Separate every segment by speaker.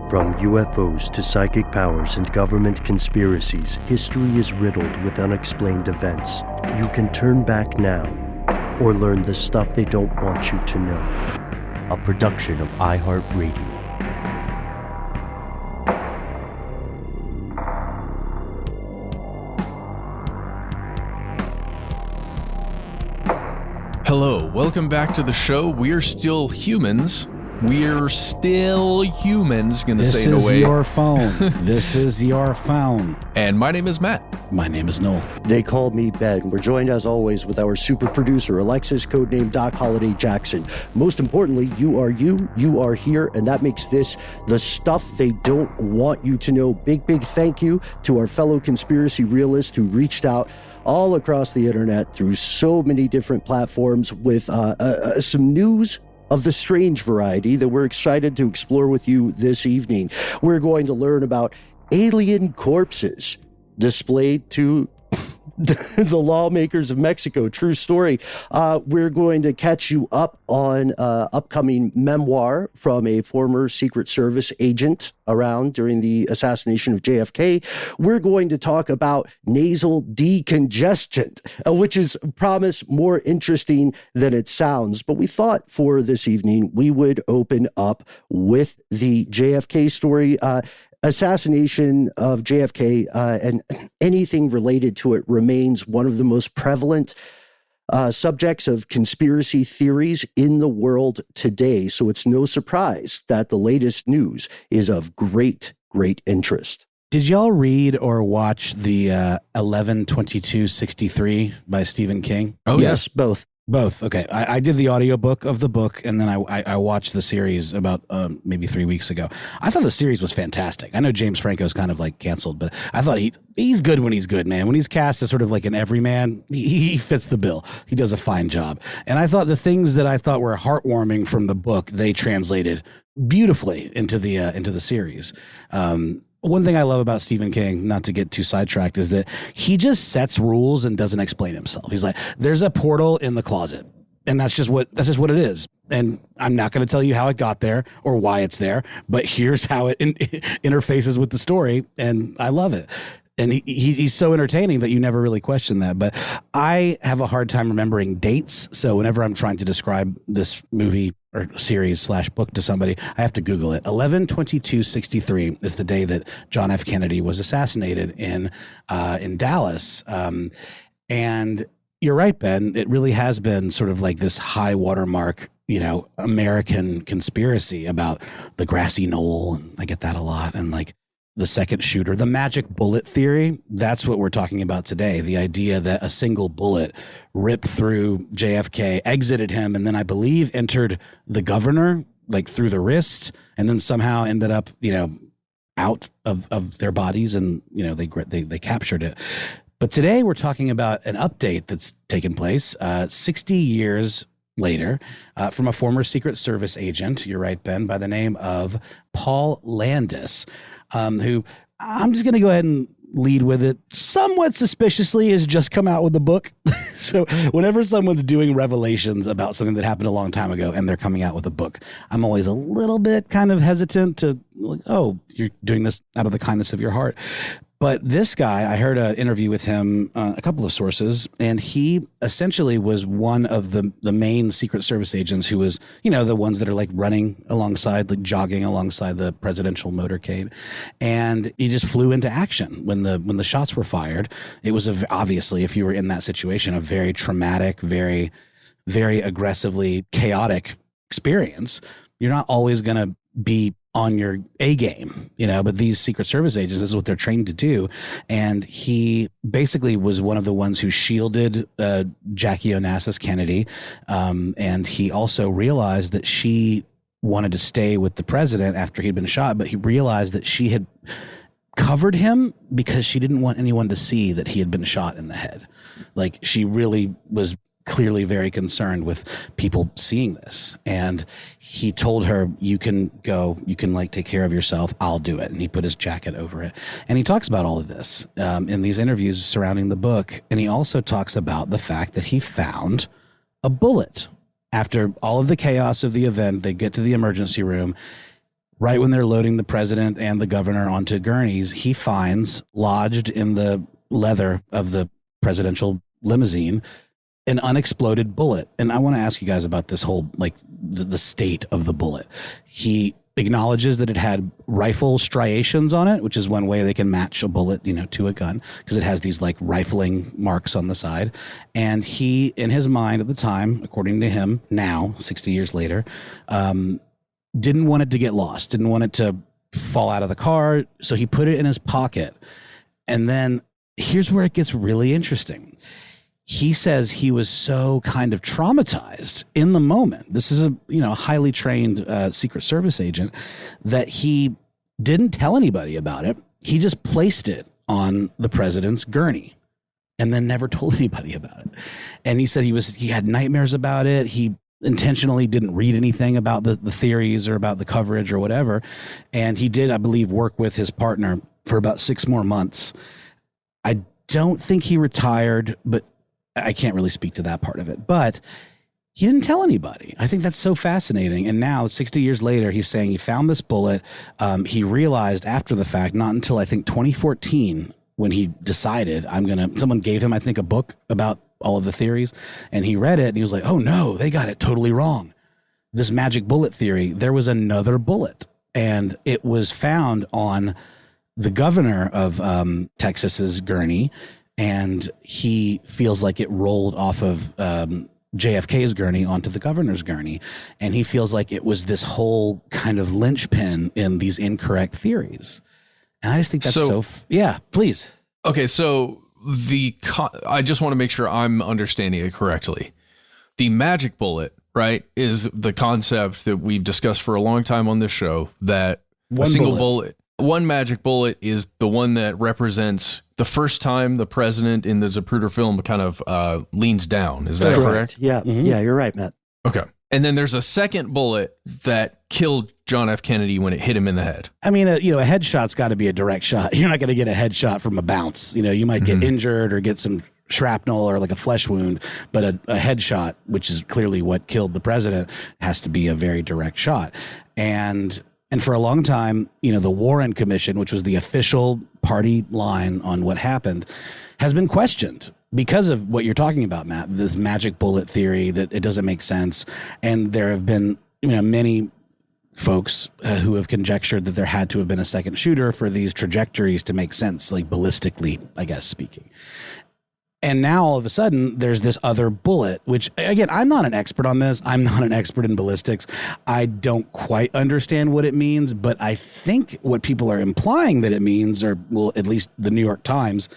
Speaker 1: From UFOs to psychic powers and government conspiracies, history is riddled with unexplained events. You can turn back now or learn the stuff they don't want you to know. A production of iHeartRadio.
Speaker 2: Hello, welcome back to the show. We're still humans. We're still humans, gonna say in a way.
Speaker 3: This is your phone. This is your phone.
Speaker 2: And my name is Matt.
Speaker 3: My name is Noel.
Speaker 1: They call me Ben. We're joined as always with our super producer, Alexis, codename Doc Holliday Jackson. Most importantly, you are here, and that makes this the stuff they don't want you to know. Big thank you to our fellow conspiracy realists who reached out all across the internet through so many different platforms with some news of the strange variety that we're excited to explore with you this evening. We're going to learn about alien corpses displayed to the lawmakers of Mexico. True story. We're going to catch you up on upcoming memoir from a former Secret Service agent around during the assassination of JFK. We're going to talk about nasal decongestant, which is promised more interesting than it sounds. But we thought for this evening, we would open up with the JFK story. Assassination of JFK and anything related to it remains one of the most prevalent subjects of conspiracy theories in the world today. So it's no surprise that the latest news is of great interest.
Speaker 3: Did y'all read or watch the 11/22/63 by Stephen King?
Speaker 2: Oh,
Speaker 1: yes, both.
Speaker 3: Both. Okay. I did the audiobook of the book, and then I watched the series about maybe 3 weeks ago. I thought the series was fantastic. I know James Franco's kind of like canceled, but I thought he's good when he's good, man. When he's cast as sort of like an everyman, he fits the bill. He does a fine job. And I thought the things that I thought were heartwarming from the book, they translated beautifully into the series. One thing I love about Stephen King, not to get too sidetracked, is that he just sets rules and doesn't explain himself. He's like, there's a portal in the closet, and that's just what it is. And I'm not going to tell you how it got there or why it's there, but here's how it interfaces with the story, and I love it. And he's so entertaining that you never really question that. But I have a hard time remembering dates. So whenever I'm trying to describe this movie or series / book to somebody, I have to Google it. 11/22/63 is the day that John F. Kennedy was assassinated in Dallas. And you're right, Ben. It really has been sort of like this high watermark, American conspiracy about the grassy knoll. And I get that a lot. And like, the second shooter, the magic bullet theory, that's what we're talking about today. The idea that a single bullet ripped through JFK, exited him, and then I believe entered the governor, like through the wrist, and then somehow ended up, out of their bodies, and, they captured it. But today we're talking about an update that's taken place 60 years later from a former Secret Service agent, you're right, Ben, by the name of Paul Landis. Who I'm just going to go ahead and lead with it somewhat suspiciously has just come out with a book. So whenever someone's doing revelations about something that happened a long time ago and they're coming out with a book, I'm always a little bit kind of hesitant to, oh, you're doing this out of the kindness of your heart. But this guy, I heard an interview with him, a couple of sources, and he essentially was one of the main Secret Service agents who was, the ones that are like running alongside, like jogging alongside the presidential motorcade. And he just flew into action when the shots were fired. It was obviously, if you were in that situation, a very traumatic, very, very aggressively chaotic experience. You're not always going to be on your A game, but these Secret Service agents, this is what they're trained to do. And he basically was one of the ones who shielded Jackie Onassis Kennedy. And he also realized that she wanted to stay with the president after he'd been shot, but he realized that she had covered him because she didn't want anyone to see that he had been shot in the head. Like, she really was clearly very concerned with people seeing this. And he told her, you can go, you can like take care of yourself. I'll do it. And he put his jacket over it. And he talks about all of this in these interviews surrounding the book. And he also talks about the fact that he found a bullet. After all of the chaos of the event, they get to the emergency room. right when they're loading the president and the governor onto gurneys, he finds lodged in the leather of the presidential limousine an unexploded bullet. And I want to ask you guys about this whole, like, the state of the bullet. He acknowledges that it had rifle striations on it, which is one way they can match a bullet, to a gun, because it has these like rifling marks on the side. And he, in his mind at the time, according to him now, 60 years later, didn't want it to get lost, didn't want it to fall out of the car. So he put it in his pocket. And then here's where it gets really interesting. He says he was so kind of traumatized in the moment. This is a highly trained Secret Service agent, that he didn't tell anybody about it. He just placed it on the president's gurney and then never told anybody about it. And he said he had nightmares about it. He intentionally didn't read anything about the theories or about the coverage or whatever. And he did, I believe, work with his partner for about 6 more months. I don't think he retired, but I can't really speak to that part of it, but he didn't tell anybody. I think that's so fascinating. And now 60 years later, he's saying he found this bullet. He realized after the fact, not until I think 2014, when he decided someone gave him, I think, a book about all of the theories, and he read it and he was like, oh no, they got it totally wrong. This magic bullet theory, there was another bullet, and it was found on the governor of Texas's gurney. And he feels like it rolled off of JFK's gurney onto the governor's gurney. And he feels like it was this whole kind of linchpin in these incorrect theories. And I just think that's yeah, please.
Speaker 2: Okay, so I just want to make sure I'm understanding it correctly. The magic bullet, right, is the concept that we've discussed for a long time on this show, that one magic bullet is the one that represents the first time the president in the Zapruder film kind of leans down. Is that correct?
Speaker 1: Yeah. Mm-hmm. Yeah, you're right, Matt.
Speaker 2: Okay. And then there's a second bullet that killed John F. Kennedy when it hit him in the head.
Speaker 3: I mean, a headshot's got to be a direct shot. You're not going to get a headshot from a bounce. You might get injured or get some shrapnel or like a flesh wound, but a headshot, which is clearly what killed the president, has to be a very direct shot. And for a long time, the Warren Commission, which was the official party line on what happened, has been questioned because of what you're talking about, Matt, this magic bullet theory, that it doesn't make sense. And there have been, many folks who have conjectured that there had to have been a second shooter for these trajectories to make sense, like ballistically, I guess, speaking. And now all of a sudden there's this other bullet, which, again, I'm not an expert on this. I'm not an expert in ballistics. I don't quite understand what it means, but I think what people are implying that it means, or well, at least the New York Times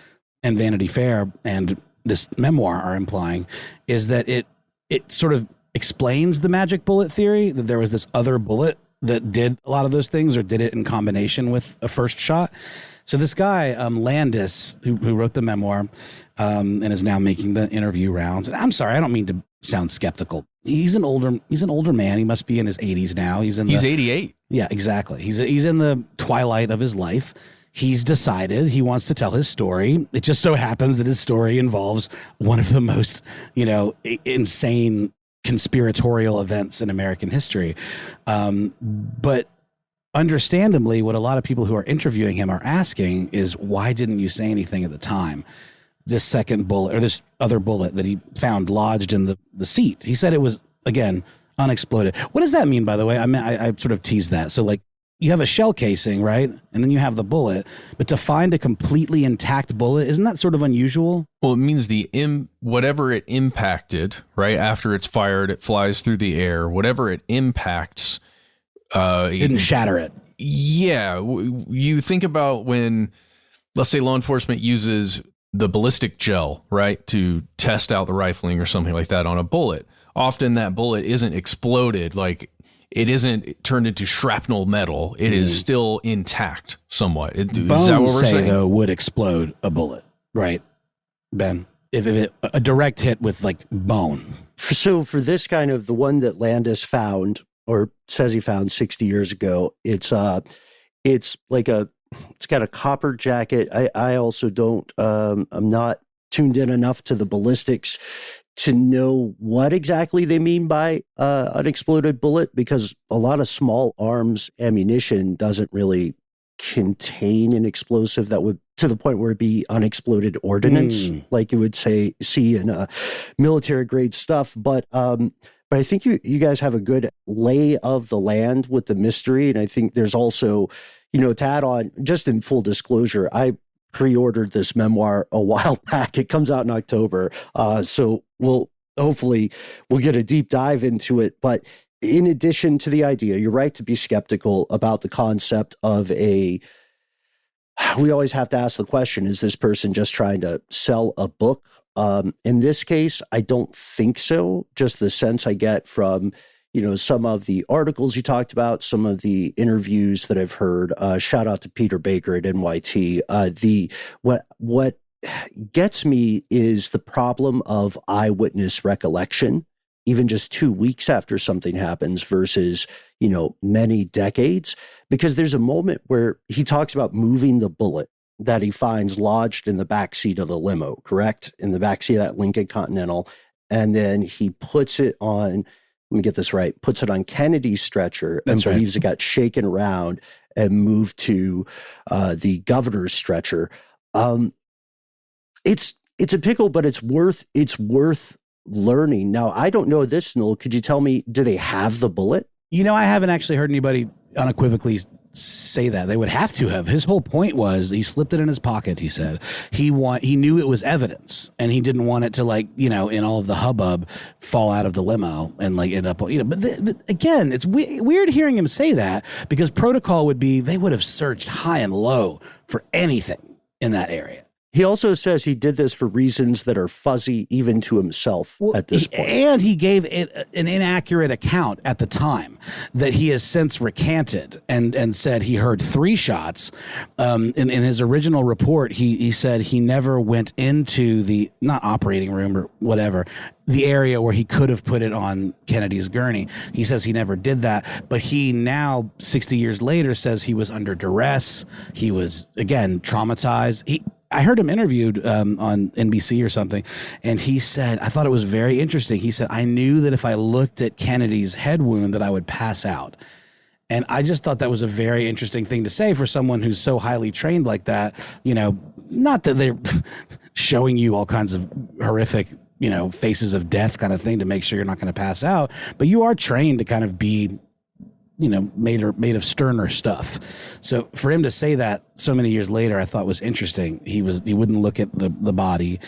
Speaker 3: and Vanity Fair and this memoir are implying, is that it sort of explains the magic bullet theory, that there was this other bullet that did a lot of those things, or did it in combination with a first shot. So this guy, Landis, who wrote the memoir, and is now making the interview rounds. And I'm sorry, I don't mean to sound skeptical. He's an older man. He must be in his 80s now. He's
Speaker 2: 88.
Speaker 3: Yeah, exactly. He's in the twilight of his life. He's decided he wants to tell his story. It just so happens that his story involves one of the most, insane conspiratorial events in American history. But understandably, what a lot of people who are interviewing him are asking is, why didn't you say anything at the time? This second bullet, or this other bullet that he found lodged in the seat. He said it was, again, unexploded. What does that mean, by the way? I sort of teased that. So, like, you have a shell casing, right? And then you have the bullet. But to find a completely intact bullet, isn't that sort of unusual?
Speaker 2: Well, it means whatever it impacted, right? After it's fired, it flies through the air. Whatever it impacts,
Speaker 3: didn't shatter it.
Speaker 2: Yeah. You think about when, let's say, law enforcement uses the ballistic gel, right, to test out the rifling or something like that on a bullet. Often that bullet isn't exploded, like it isn't turned into shrapnel metal. It is still intact somewhat. Is that what we're saying?
Speaker 3: Though, would explode a bullet, right, Ben? If a direct hit with like bone.
Speaker 1: So for this kind of, the one that Landis found, or says he found 60 years ago, it's got a copper jacket. I also don't, I'm not tuned in enough to the ballistics to know what exactly they mean by unexploded bullet, because a lot of small arms ammunition doesn't really contain an explosive that would, to the point where it'd be unexploded ordnance, like you would see in military grade stuff. But I think you guys have a good lay of the land with the mystery. And I think there's also, to add on, just in full disclosure, I pre-ordered this memoir a while back. It comes out in October. So we'll get a deep dive into it. But in addition to the idea, you're right to be skeptical about the concept of we always have to ask the question, is this person just trying to sell a book? In this case, I don't think so. Just the sense I get from, some of the articles you talked about, some of the interviews that I've heard, shout out to Peter Baker at NYT. What gets me is the problem of eyewitness recollection, even just 2 weeks after something happens versus, many decades, because there's a moment where he talks about moving the bullet that he finds lodged in the backseat of the limo, correct? In the backseat of that Lincoln Continental. And then he puts it on, let me get this right, puts it on Kennedy's stretcher and believes it got shaken around and moved to the governor's stretcher. It's a pickle, but it's worth learning. Now, I don't know this, Noel. Could you tell me, do they have the bullet?
Speaker 3: I haven't actually heard anybody unequivocally say that. They would have to have. His whole point was he slipped it in his pocket, he said. He knew it was evidence, and he didn't want it to, in all of the hubbub, fall out of the limo and end up, but again, it's weird hearing him say that, because protocol would be they would have searched high and low for anything in that area.
Speaker 1: He also says he did this for reasons that are fuzzy even to himself at this point.
Speaker 3: And he gave it an inaccurate account at the time that he has since recanted and said he heard 3 shots. In his original report, he said he never went into the, not operating room or whatever, the area where he could have put it on Kennedy's gurney. He says he never did that, but he now, 60 years later, says he was under duress. He was, again, traumatized. I heard him interviewed on NBC or something, and he said, I thought it was very interesting. He said, I knew that if I looked at Kennedy's head wound that I would pass out. And I just thought that was a very interesting thing to say for someone who's so highly trained like that. Not that they're showing you all kinds of horrific, faces of death kind of thing to make sure you're not going to pass out, but you are trained to kind of be made of sterner stuff. So for him to say that so many years later, I thought was interesting. He wouldn't look at the body,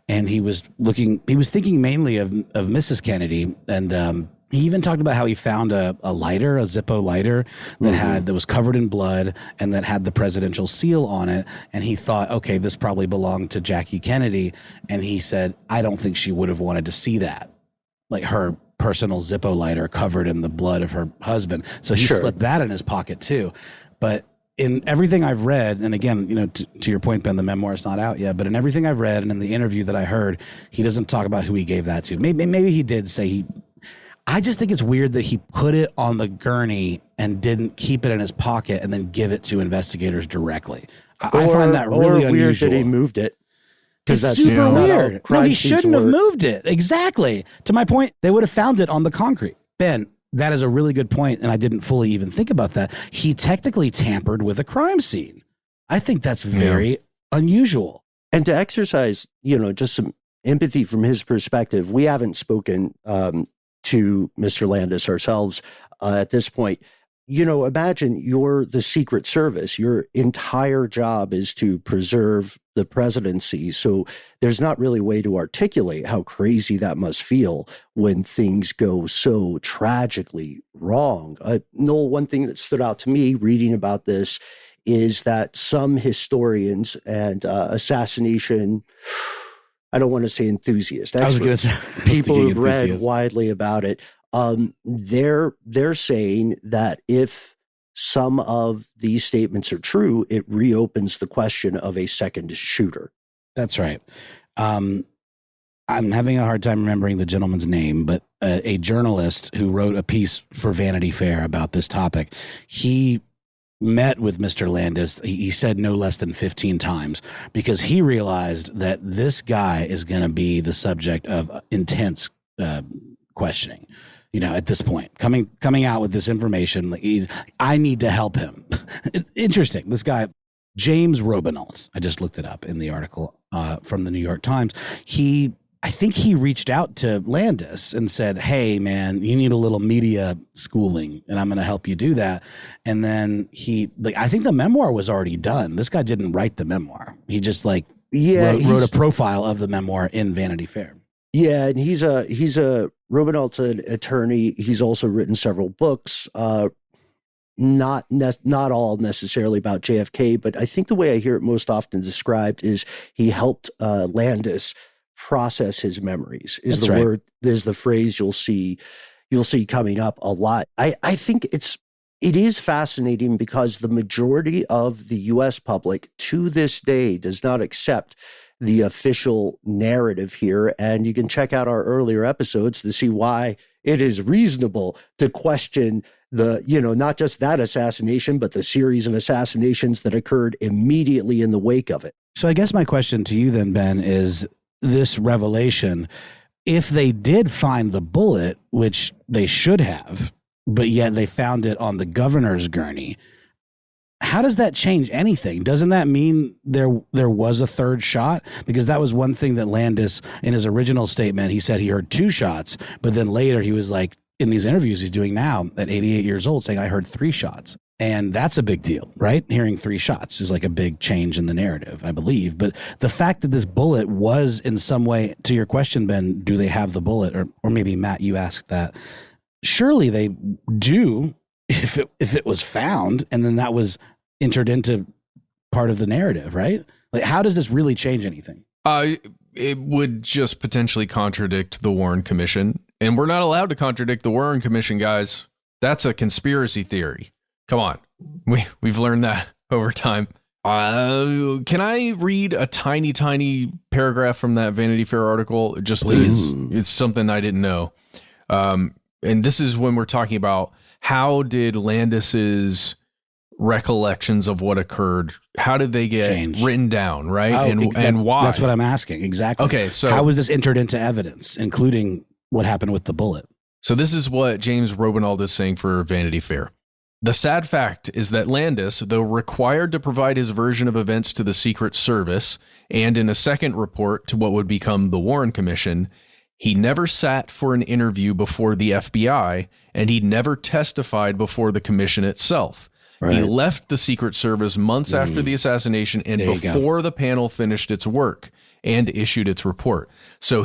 Speaker 3: and he was thinking mainly of Mrs. Kennedy. And he even talked about how he found a lighter, a Zippo lighter that was covered in blood and that had the presidential seal on it. And he thought, okay, this probably belonged to Jackie Kennedy. And he said, I don't think she would have wanted to see that, like her personal Zippo lighter covered in the blood of her husband. So he slipped that in his pocket too. But in everything I've read, and again, to your point, Ben, the memoir is not out yet, but in everything I've read and in the interview that I heard, he doesn't talk about who he gave that to. Maybe he did say I just think it's weird that he put it on the gurney and didn't keep it in his pocket and then give it to investigators directly. I find that really unusual.
Speaker 1: Weird that he moved it.
Speaker 3: It's super weird. No, he shouldn't have moved it. Exactly. To my point, they would have found it on the concrete. Ben, that is a really good point, and I didn't fully even think about that. He technically tampered with a crime scene. I think that's very unusual.
Speaker 1: And to exercise, just some empathy from his perspective, we haven't spoken to Mr. Landis ourselves at this point. Imagine you're the Secret Service. Your entire job is to preserve the presidency. So there's not really a way to articulate how crazy that must feel when things go so tragically wrong. Noel, one thing that stood out to me reading about this is that some historians and assassination, I don't want to say enthusiasts, experts, people who've read widely about it, they're saying that if some of these statements are true, it reopens the question of a second shooter.
Speaker 3: That's right. I'm having a hard time remembering the gentleman's name, but a journalist who wrote a piece for Vanity Fair about this topic, he met with Mr. Landis, he said no less than 15 times, because he realized that this guy is going to be the subject of intense questioning. At this point, coming out with this information, I need to help him. Interesting. This guy, James Robineault, I just looked it up in the article from the New York Times. I think he reached out to Landis and said, hey, man, you need a little media schooling, and I'm going to help you do that. And then I think the memoir was already done. This guy didn't write the memoir. He just wrote a profile of the memoir in Vanity Fair.
Speaker 1: Yeah, and he's a Robineault's an attorney. He's also written several books, not all necessarily about JFK, but I think the way I hear it most often described is he helped Landis process his memories. Is That's the right. word? Is the phrase you'll see coming up a lot. I think it is fascinating because the majority of the U.S. public to this day does not accept the official narrative here. And you can check out our earlier episodes to see why it is reasonable to question not just that assassination, but the series of assassinations that occurred immediately in the wake of it.
Speaker 3: So I guess my question to you then, Ben, is this revelation, if they did find the bullet, which they should have, but yet they found it on the governor's gurney, how does that change anything? Doesn't that mean there was a third shot? Because that was one thing that Landis, in his original statement, he said he heard 2 shots, but then later he was like, in these interviews he's doing now at 88 years old, saying I heard 3 shots. And that's a big deal, right? Hearing 3 shots is like a big change in the narrative, I believe. But the fact that this bullet was in some way, to your question, Ben, do they have the bullet? Or maybe Matt, you asked that. Surely they do if it was found and then that was entered into part of the narrative, right? Like, how does this really change anything?
Speaker 2: It would just potentially contradict the Warren Commission. And we're not allowed to contradict the Warren Commission, guys. That's a conspiracy theory. Come on. We've learned that over time. Can I read a tiny, tiny paragraph from that Vanity Fair article? It's something I didn't know. And this is when we're talking about how did Landis's recollections of what occurred, how did they get written down, right? And why?
Speaker 3: That's what I'm asking. Exactly.
Speaker 2: Okay, so
Speaker 3: how was this entered into evidence, including what happened with the bullet?
Speaker 2: So this is what James Robineault is saying for Vanity Fair. The sad fact is that Landis, though required to provide his version of events to the Secret Service and in a second report to what would become the Warren Commission, he never sat for an interview before the FBI and he never testified before the commission itself. Right. He left the Secret Service months after the assassination and before the panel finished its work and issued its report. So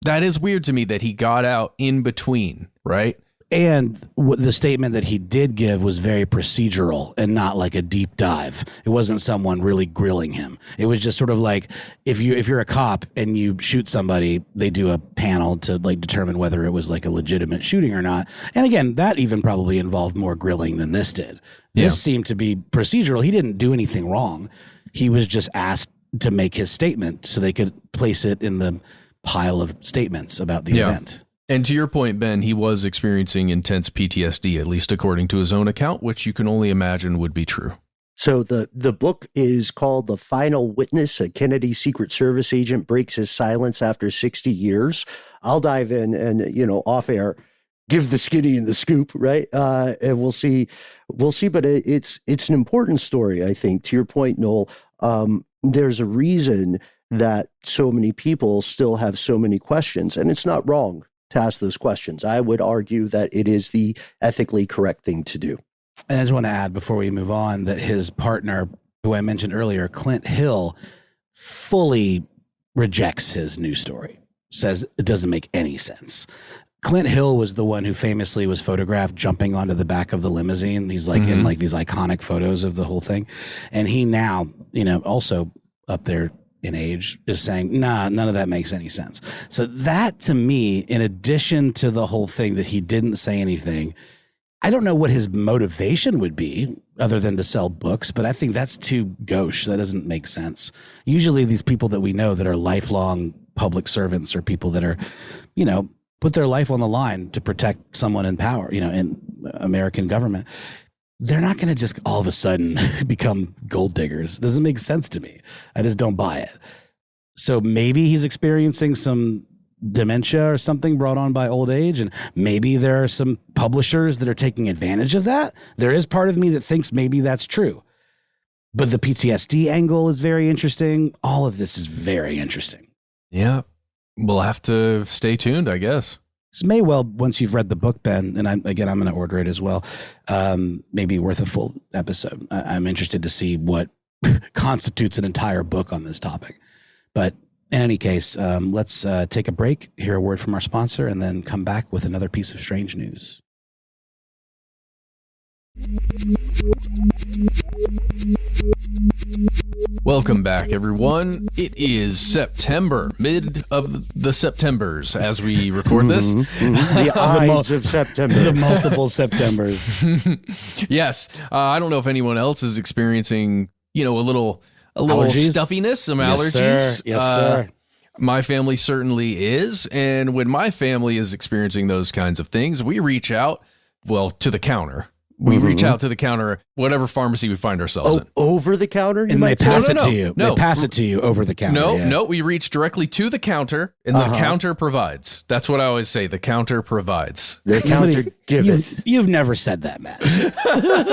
Speaker 2: that is weird to me that he got out in between, right?
Speaker 3: And the statement that he did give was very procedural and not like a deep dive. It wasn't someone really grilling him. It was just sort of like if you're a cop and you shoot somebody, they do a panel to determine whether it was like a legitimate shooting or not. And again, that even probably involved more grilling than this did. This seemed to be procedural. He didn't do anything wrong. He was just asked to make his statement so they could place it in the pile of statements about the event.
Speaker 2: And to your point, Ben, he was experiencing intense PTSD, at least according to his own account, which you can only imagine would be true.
Speaker 1: So the book is called The Final Witness, a Kennedy Secret Service agent breaks his silence after 60 years. I'll dive in and, off air, give the skinny and the scoop, right? And we'll see. But it's an important story, I think. To your point, Noel, there's a reason that so many people still have so many questions, and it's not wrong to ask those questions. I would argue that it is the ethically correct thing to do.
Speaker 3: And I just want to add before we move on that his partner, who I mentioned earlier, Clint Hill, fully rejects his news story, says it doesn't make any sense. Clint Hill was the one who famously was photographed jumping onto the back of the limousine. He's in these iconic photos of the whole thing. And he now, also up there in age, is saying, nah, none of that makes any sense. So that, to me, in addition to the whole thing that he didn't say anything, I don't know what his motivation would be other than to sell books, but I think that's too gauche. That doesn't make sense. Usually these people that we know that are lifelong public servants or people that are, put their life on the line to protect someone in power, in American government. they're not going to just all of a sudden become gold diggers. It doesn't make sense to me. I just don't buy it. So maybe he's experiencing some dementia or something brought on by old age, and maybe there are some publishers that are taking advantage of that. There is part of me that thinks maybe that's true. But the PTSD angle is very interesting. All of this is very interesting.
Speaker 2: Yeah. We'll have to stay tuned, I guess.
Speaker 3: This may well, once you've read the book, Ben, and I'm going to order it as well, maybe worth a full episode. I'm interested to see what constitutes an entire book on this topic. But in any case, let's take a break, hear a word from our sponsor, and then come back with another piece of strange news.
Speaker 2: Welcome back, everyone. It is September, mid of the Septembers as we record this.
Speaker 1: The Ides of September.
Speaker 3: The multiple Septembers.
Speaker 2: Yes. I don't know if anyone else is experiencing, a little
Speaker 3: Allergies?
Speaker 2: stuffiness, some allergies.
Speaker 3: Sir. Yes, sir.
Speaker 2: My family certainly is. And when my family is experiencing those kinds of things, we reach out, to the counter. We reach out to the counter, whatever pharmacy we find ourselves in.
Speaker 1: Over the counter?
Speaker 3: And they pass it to you.
Speaker 2: No.
Speaker 3: They pass it to you over the counter.
Speaker 2: No, we reach directly to the counter, and the counter provides. That's what I always say. The counter provides.
Speaker 1: The counter giveth.
Speaker 3: You've never said that, Matt.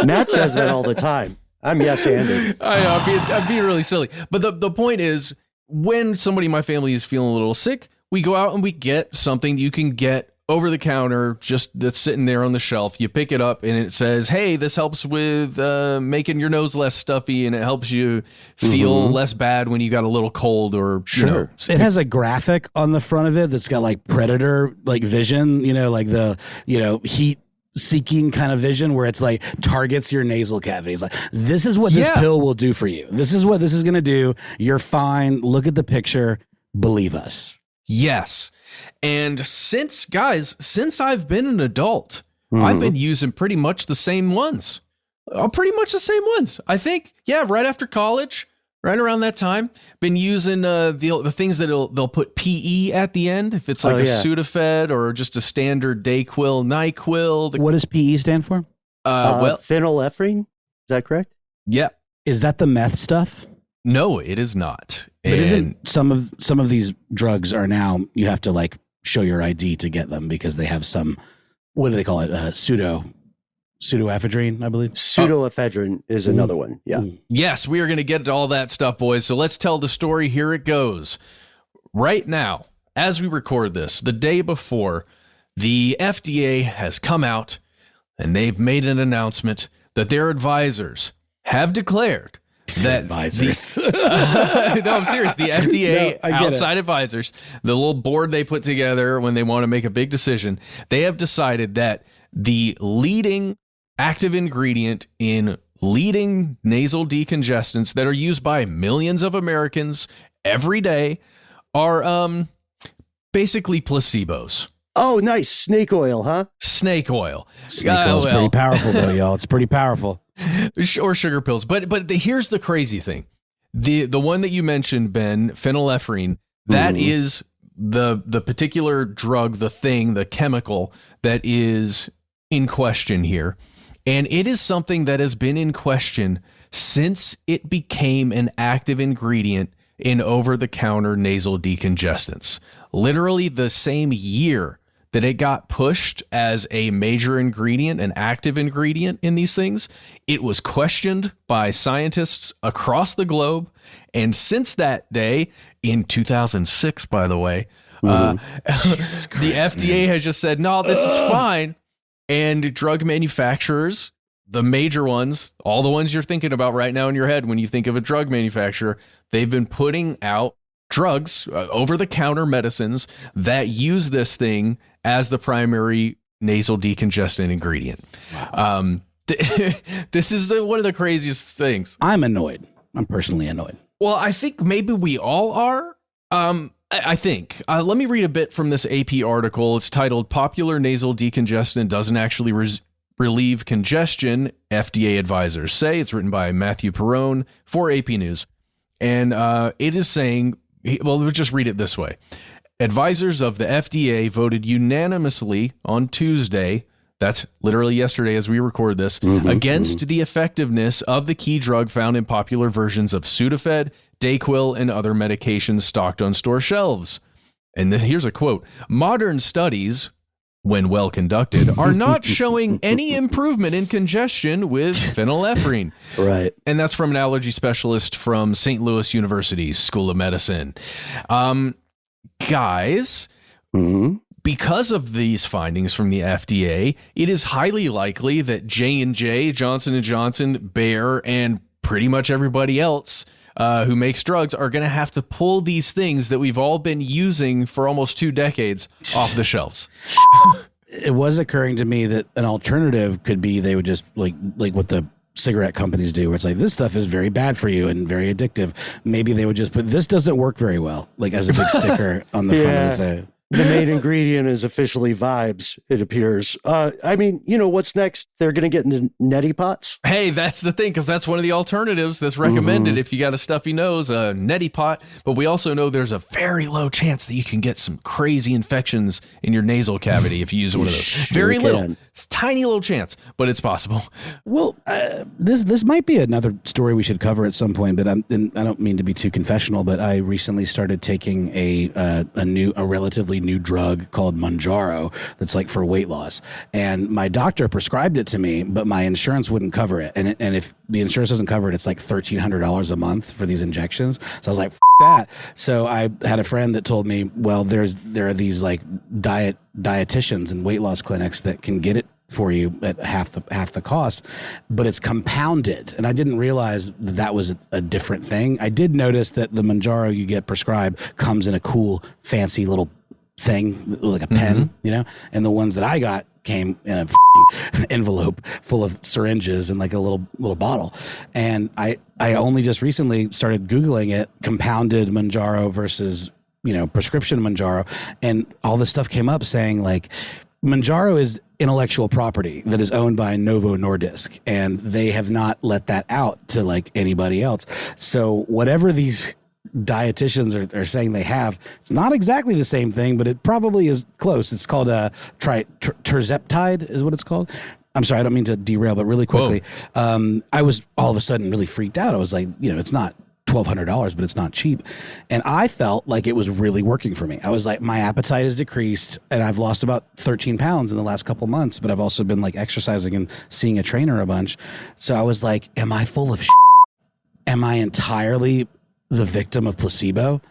Speaker 1: Matt says that all the time. I'm yes-anding.
Speaker 2: I know, I'm being really silly. But the point is, when somebody in my family is feeling a little sick, we go out and we get something you can get over the counter, just that's sitting there on the shelf. You pick it up and it says, hey, this helps with making your nose less stuffy, and it helps you feel less bad when you got a little cold or,
Speaker 3: It has a graphic on the front of it that's got like predator, like vision, like the, heat seeking kind of vision where it's like targets your nasal cavities. Like, this is what this pill will do for you. This is what this is going to do. You're fine. Look at the picture. Believe us.
Speaker 2: Yes. And since I've been an adult, I've been using pretty much the same ones. I think, right after college, right around that time, been using the things that they'll put PE at the end. If it's like Sudafed or just a standard Dayquil, NyQuil.
Speaker 3: What does PE stand for?
Speaker 1: Phenylephrine. Is that correct?
Speaker 2: Yeah.
Speaker 3: Is that the meth stuff?
Speaker 2: No, it is not.
Speaker 3: But isn't some of these drugs are now, you have to like show your ID to get them because they have some, what do they call it? Pseudoephedrine, I believe.
Speaker 1: Pseudoephedrine is another one. Yeah.
Speaker 2: Yes, we are going to get to all that stuff, boys. So let's tell the story. Here it goes. Right now, as we record this, the day before, the FDA has come out and they've made an announcement that their advisors have declared that
Speaker 3: advisors.
Speaker 2: No, I'm serious. The FDA outside advisors, the little board they put together when they want to make a big decision, they have decided that the leading active ingredient in leading nasal decongestants that are used by millions of Americans every day are basically placebos.
Speaker 1: Oh, nice. Snake oil, huh?
Speaker 2: Snake oil.
Speaker 3: Snake oil is pretty powerful, though, y'all. It's pretty powerful.
Speaker 2: Or sugar pills. But here's the crazy thing. The one that you mentioned, Ben, phenylephrine, that is the particular drug, the chemical that is in question here. And it is something that has been in question since it became an active ingredient in over-the-counter nasal decongestants. Literally the same year that it got pushed as a major ingredient, an active ingredient in these things, it was questioned by scientists across the globe. And since that day, in 2006, by the way, the FDA has just said, no, this is fine. And drug manufacturers, the major ones, all the ones you're thinking about right now in your head when you think of a drug manufacturer, they've been putting out drugs, over-the-counter medicines that use this thing as the primary nasal decongestant ingredient. Wow. This is one of the craziest things.
Speaker 3: I'm annoyed. I'm personally annoyed.
Speaker 2: Well, I think maybe we all are. I think. Let me read a bit from this AP article. It's titled "Popular Nasal Decongestant Doesn't Actually Relieve Congestion, FDA Advisors Say." It's written by Matthew Perrone for AP News. And it is saying, well, we'll just read it this way. Advisors of the FDA voted unanimously on Tuesday That's literally yesterday as we record this, against the effectiveness of the key drug found in popular versions of Sudafed, Dayquil, and other medications stocked on store shelves. And here's a quote: modern studies, when well conducted, are not showing any improvement in congestion with phenylephrine.
Speaker 1: Right.
Speaker 2: And that's from an allergy specialist from St. Louis University School of Medicine. Guys, because of these findings from the FDA, it is highly likely that J&J, Johnson & Johnson, Bayer, and pretty much everybody else who makes drugs are going to have to pull these things that we've all been using for almost 2 decades off the shelves.
Speaker 3: It was occurring to me that an alternative could be they would just like what the cigarette companies do, where it's like, this stuff is very bad for you and very addictive. Maybe they would just put, this doesn't work very well, like as a big sticker on the front of the thing.
Speaker 1: The main ingredient is officially vibes, it appears. I mean, you know, what's next? They're going to get into neti pots?
Speaker 2: Hey, that's the thing, because that's one of the alternatives that's recommended if you got a stuffy nose, a neti pot. But we also know there's a very low chance that you can get some crazy infections in your nasal cavity if you use one of those. Very little. It's a tiny little chance, but it's possible.
Speaker 3: Well, this might be another story we should cover at some point, but I don't mean to be too confessional, but I recently started taking a relatively new drug called Mounjaro that's like for weight loss, and my doctor prescribed it to me, but my insurance wouldn't cover it, and if the insurance doesn't cover it, it's like $1,300 a month for these injections. So I was like, F that. So I had a friend that told me, well, there are these like dietitians and weight loss clinics that can get it for you at half the cost, but it's compounded. And I didn't realize that was a different thing. I did notice that the Mounjaro you get prescribed comes in a cool, fancy little thing, like a pen, you know, and the ones that I got came in a envelope full of syringes and like a little bottle. And I only just recently started Googling it, compounded Mounjaro versus, you know, prescription Mounjaro, and all this stuff came up saying like Mounjaro is intellectual property that is owned by Novo Nordisk, and they have not let that out to like anybody else. So whatever these dietitians are saying they have, it's not exactly the same thing, but it probably is close. It's called a terzeptide is what it's called. I'm sorry, I don't mean to derail, but really quickly, I was all of a sudden really freaked out. I was like, you know, it's not $1,200, but it's not cheap. And I felt like it was really working for me. I was like, my appetite has decreased and I've lost about 13 pounds in the last couple months, but I've also been like exercising and seeing a trainer a bunch. So I was like, am I full of shit? Am I entirely the victim of placebo?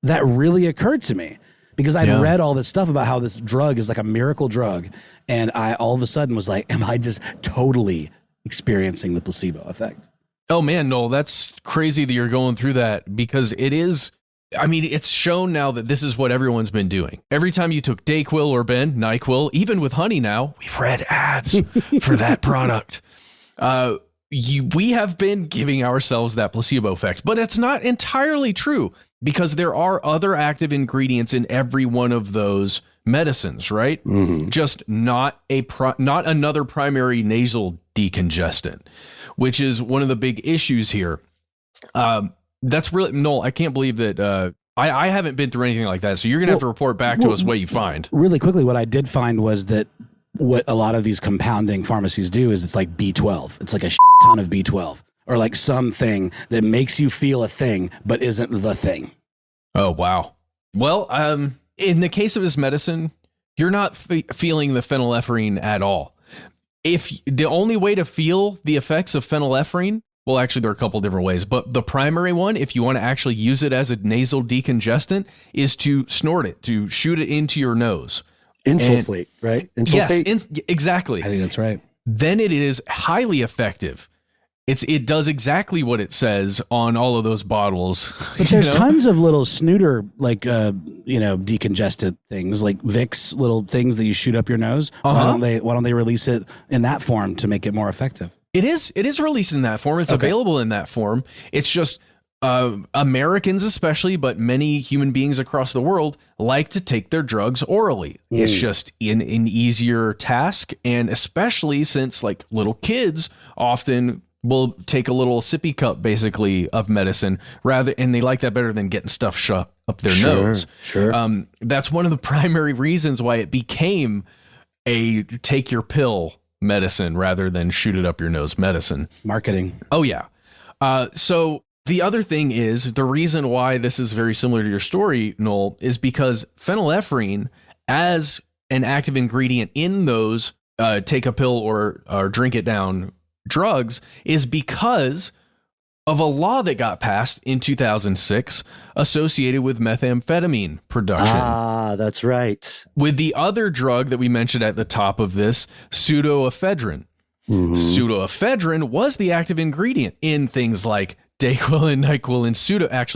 Speaker 3: That really occurred to me because I'd read all this stuff about how this drug is like a miracle drug. And I all of a sudden was like, am I just totally experiencing the placebo effect?
Speaker 2: Oh man, Noel, that's crazy that you're going through that, because it is, I mean, it's shown now that this is what everyone's been doing. Every time you took Dayquil or NyQuil, even with honey now, we've read ads for that product. We have been giving ourselves that placebo effect, but it's not entirely true because there are other active ingredients in every one of those medicines, right? Just not another primary nasal decongestant, which is one of the big issues here. That's really, Noel, I can't believe that I haven't been through anything like that. So you're going to have to report back to us what you find. Really
Speaker 3: quickly, what I did find was that what a lot of these compounding pharmacies do is it's like B12. It's like a ton of B12 or like something that makes you feel a thing, but isn't the thing.
Speaker 2: Oh, wow. Well, in the case of this medicine, you're not feeling the phenylephrine at all. If the only way to feel the effects of phenylephrine, well, actually, there are a couple different ways, but the primary one, if you want to actually use it as a nasal decongestant, is to snort it, to shoot it into your nose.
Speaker 1: Insulfate, right? Insulfate?
Speaker 2: Yes, exactly.
Speaker 3: I think that's right.
Speaker 2: Then it is highly effective. It does exactly what it says on all of those bottles.
Speaker 3: But there's tons of little snooter, like, decongestant things, like Vicks, little things that you shoot up your nose. Why don't they release it in that form to make it more effective?
Speaker 2: It is released in that form. It's available in that form. It's just Americans especially, but many human beings across the world like to take their drugs orally. It's just an easier task. And especially since like little kids often will take a little sippy cup basically of medicine and they like that better than getting stuff shoved up their nose.
Speaker 1: Sure.
Speaker 2: That's one of the primary reasons why it became a take your pill medicine rather than shoot it up your nose medicine.
Speaker 3: Marketing.
Speaker 2: Oh, yeah. So the other thing is, the reason why this is very similar to your story, Noel, is because phenylephrine, as an active ingredient in those take a pill or drink it down drugs, is because of a law that got passed in 2006 associated with methamphetamine production.
Speaker 1: Ah, that's right.
Speaker 2: With the other drug that we mentioned at the top of this, pseudoephedrine.
Speaker 1: Mm-hmm.
Speaker 2: Pseudoephedrine was the active ingredient in things like Dayquil and NyQuil and Sudafed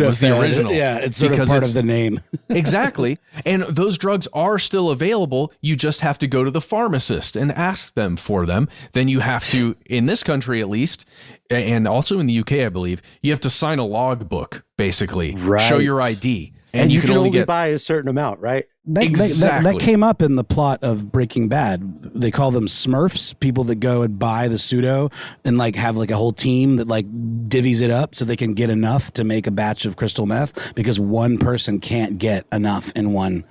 Speaker 2: was the original.
Speaker 3: Yeah, it's sort of part of the name.
Speaker 2: Exactly. And those drugs are still available. You just have to go to the pharmacist and ask them for them. Then you have to, in this country at least, and also in the UK, I believe, you have to sign a logbook, basically.
Speaker 1: Right.
Speaker 2: Show your ID.
Speaker 1: And you can only buy a certain amount, right?
Speaker 3: That came up in the plot of Breaking Bad. They call them Smurfs, people that go and buy the pseudo and like have like a whole team that like divvies it up so they can get enough to make a batch of crystal meth, because one person can't get enough in one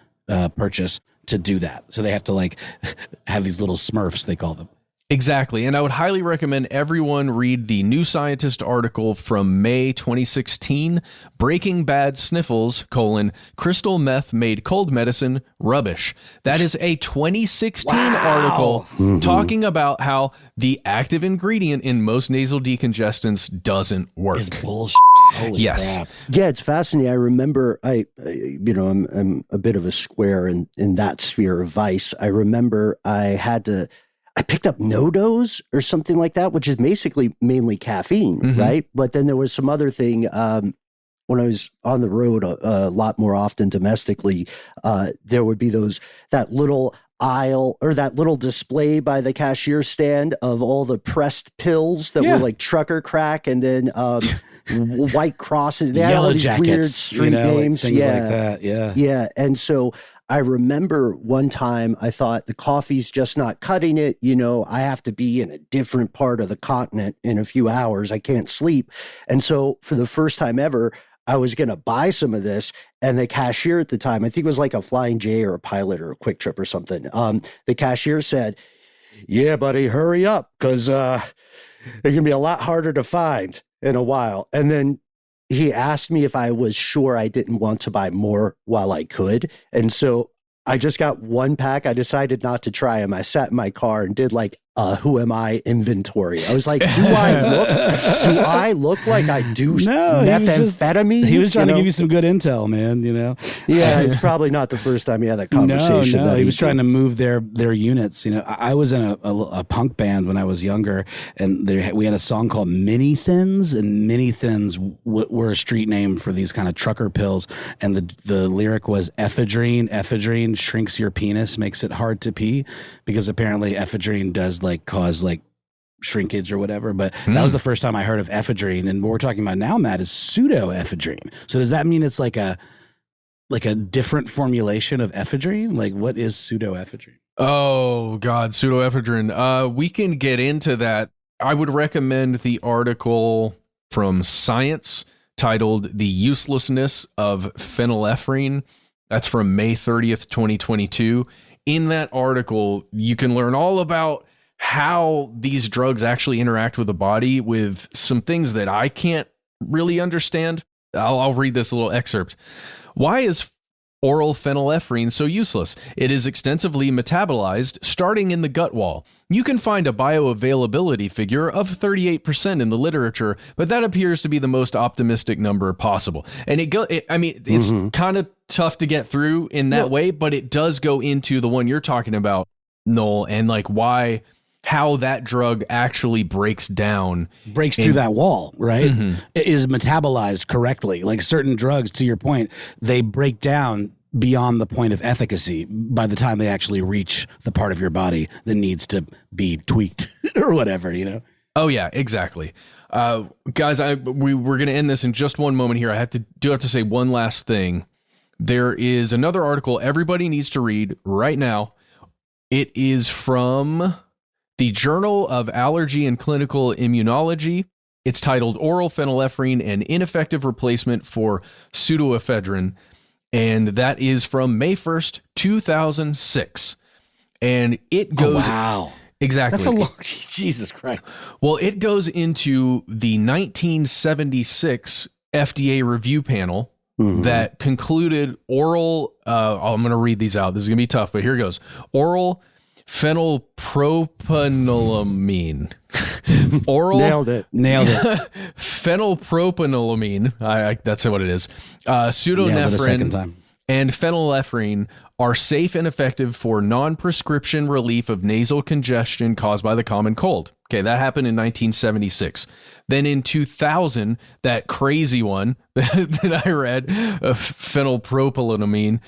Speaker 3: purchase to do that. So they have to like have these little Smurfs, they call them.
Speaker 2: Exactly. And I would highly recommend everyone read the New Scientist article from May 2016, Breaking Bad Sniffles, crystal meth made cold medicine rubbish. That is a 2016 article talking about how the active ingredient in most nasal decongestants doesn't work.
Speaker 3: It's bullshit. Holy crap.
Speaker 1: Yeah, it's fascinating. I remember I'm a bit of a square in that sphere of vice. I remember I picked up No-Dose or something like that, which is basically mainly caffeine, right? But then there was some other thing when I was on the road a lot more often domestically. There would be that little aisle or that little display by the cashier stand of all the pressed pills that were like Trucker Crack and then White Crosses. They had all these
Speaker 3: Jackets,
Speaker 1: weird street names,
Speaker 3: like things like that.
Speaker 1: Yeah, and so I remember one time I thought the coffee's just not cutting it. I have to be in a different part of the continent in a few hours. I can't sleep. And so for the first time ever, I was going to buy some of this. And the cashier at the time, I think it was like a Flying J or a Pilot or a Quick Trip or something. The cashier said, "Yeah, buddy, hurry up, because they're going to be a lot harder to find in a while." And then he asked me if I was sure I didn't want to buy more while I could. And so I just got one pack. I decided not to try them. I sat in my car and did like who am I inventory. I was like, do I look like I do methamphetamine?
Speaker 3: He was trying to give you some good intel, man,
Speaker 1: Yeah, it's probably not the first time he had that conversation.
Speaker 3: No, he was trying to move their units. I was in a punk band when I was younger, and we had a song called Mini Thins, and Mini Thins were a street name for these kind of trucker pills. And the lyric was ephedrine shrinks your penis, makes it hard to pee, because apparently ephedrine does cause shrinkage or whatever. But that was the first time I heard of ephedrine. And what we're talking about now, Matt, is pseudoephedrine. So does that mean it's like a different formulation of ephedrine? Like, what is pseudoephedrine?
Speaker 2: Oh God, pseudoephedrine. We can get into that. I would recommend the article from Science titled "The Uselessness of Phenylephrine." That's from May 30th, 2022. In that article, you can learn all about how these drugs actually interact with the body, with some things that I can't really understand. I'll read this little excerpt. Why is oral phenylephrine so useless? It is extensively metabolized, starting in the gut wall. You can find a bioavailability figure of 38% in the literature, but that appears to be the most optimistic number possible. And it's kind of tough to get through in that way, but it does go into the one you're talking about, Noel, and how that drug actually breaks through that wall, right? It is metabolized correctly. Like certain drugs, to your point, they break down beyond the point of efficacy by the time they actually reach the part of your body that needs to be tweaked or whatever, Oh yeah, exactly. Guys, we're going to end this in just one moment here. I have to say one last thing. There is another article everybody needs to read right now. It is from the Journal of Allergy and Clinical Immunology. It's titled Oral Phenylephrine, an Ineffective Replacement for Pseudoephedrine. And that is from May 1st, 2006. And it goes...
Speaker 3: Oh, wow.
Speaker 2: Exactly.
Speaker 3: That's a long... Jesus Christ.
Speaker 2: Well, it goes into the 1976 FDA review panel that concluded oral... I'm going to read these out. This is going to be tough, but here goes. Oral phenylpropanolamine. Oral...
Speaker 1: Nailed it.
Speaker 2: Phenylpropanolamine. That's what it is.
Speaker 3: Nailed it a second
Speaker 2: Pseudoephedrine
Speaker 3: time.
Speaker 2: and phenylephrine are safe and effective for non-prescription relief of nasal congestion caused by the common cold. Okay, that happened in 1976. Then in 2000, that crazy one that I read, phenylpropanolamine,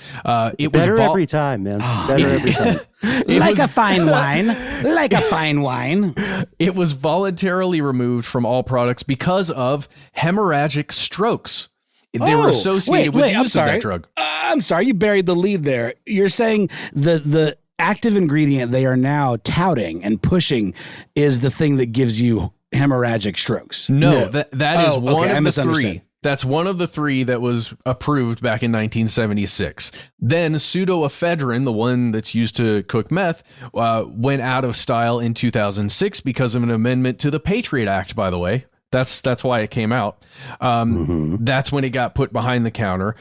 Speaker 2: it was
Speaker 1: better every time, man. Better every time.
Speaker 3: Like a fine wine. Like a fine wine.
Speaker 2: It was voluntarily removed from all products because of hemorrhagic strokes. They were associated with the use of that drug.
Speaker 3: I'm sorry, you buried the lead there. You're saying the active ingredient they are now touting and pushing is the thing that gives you hemorrhagic strokes.
Speaker 2: No. that is one of the three. That's one of the three that was approved back in 1976. Then pseudoephedrine, the one that's used to cook meth, went out of style in 2006 because of an amendment to the Patriot Act, by the way. That's why it came out. That's when it got put behind the counter.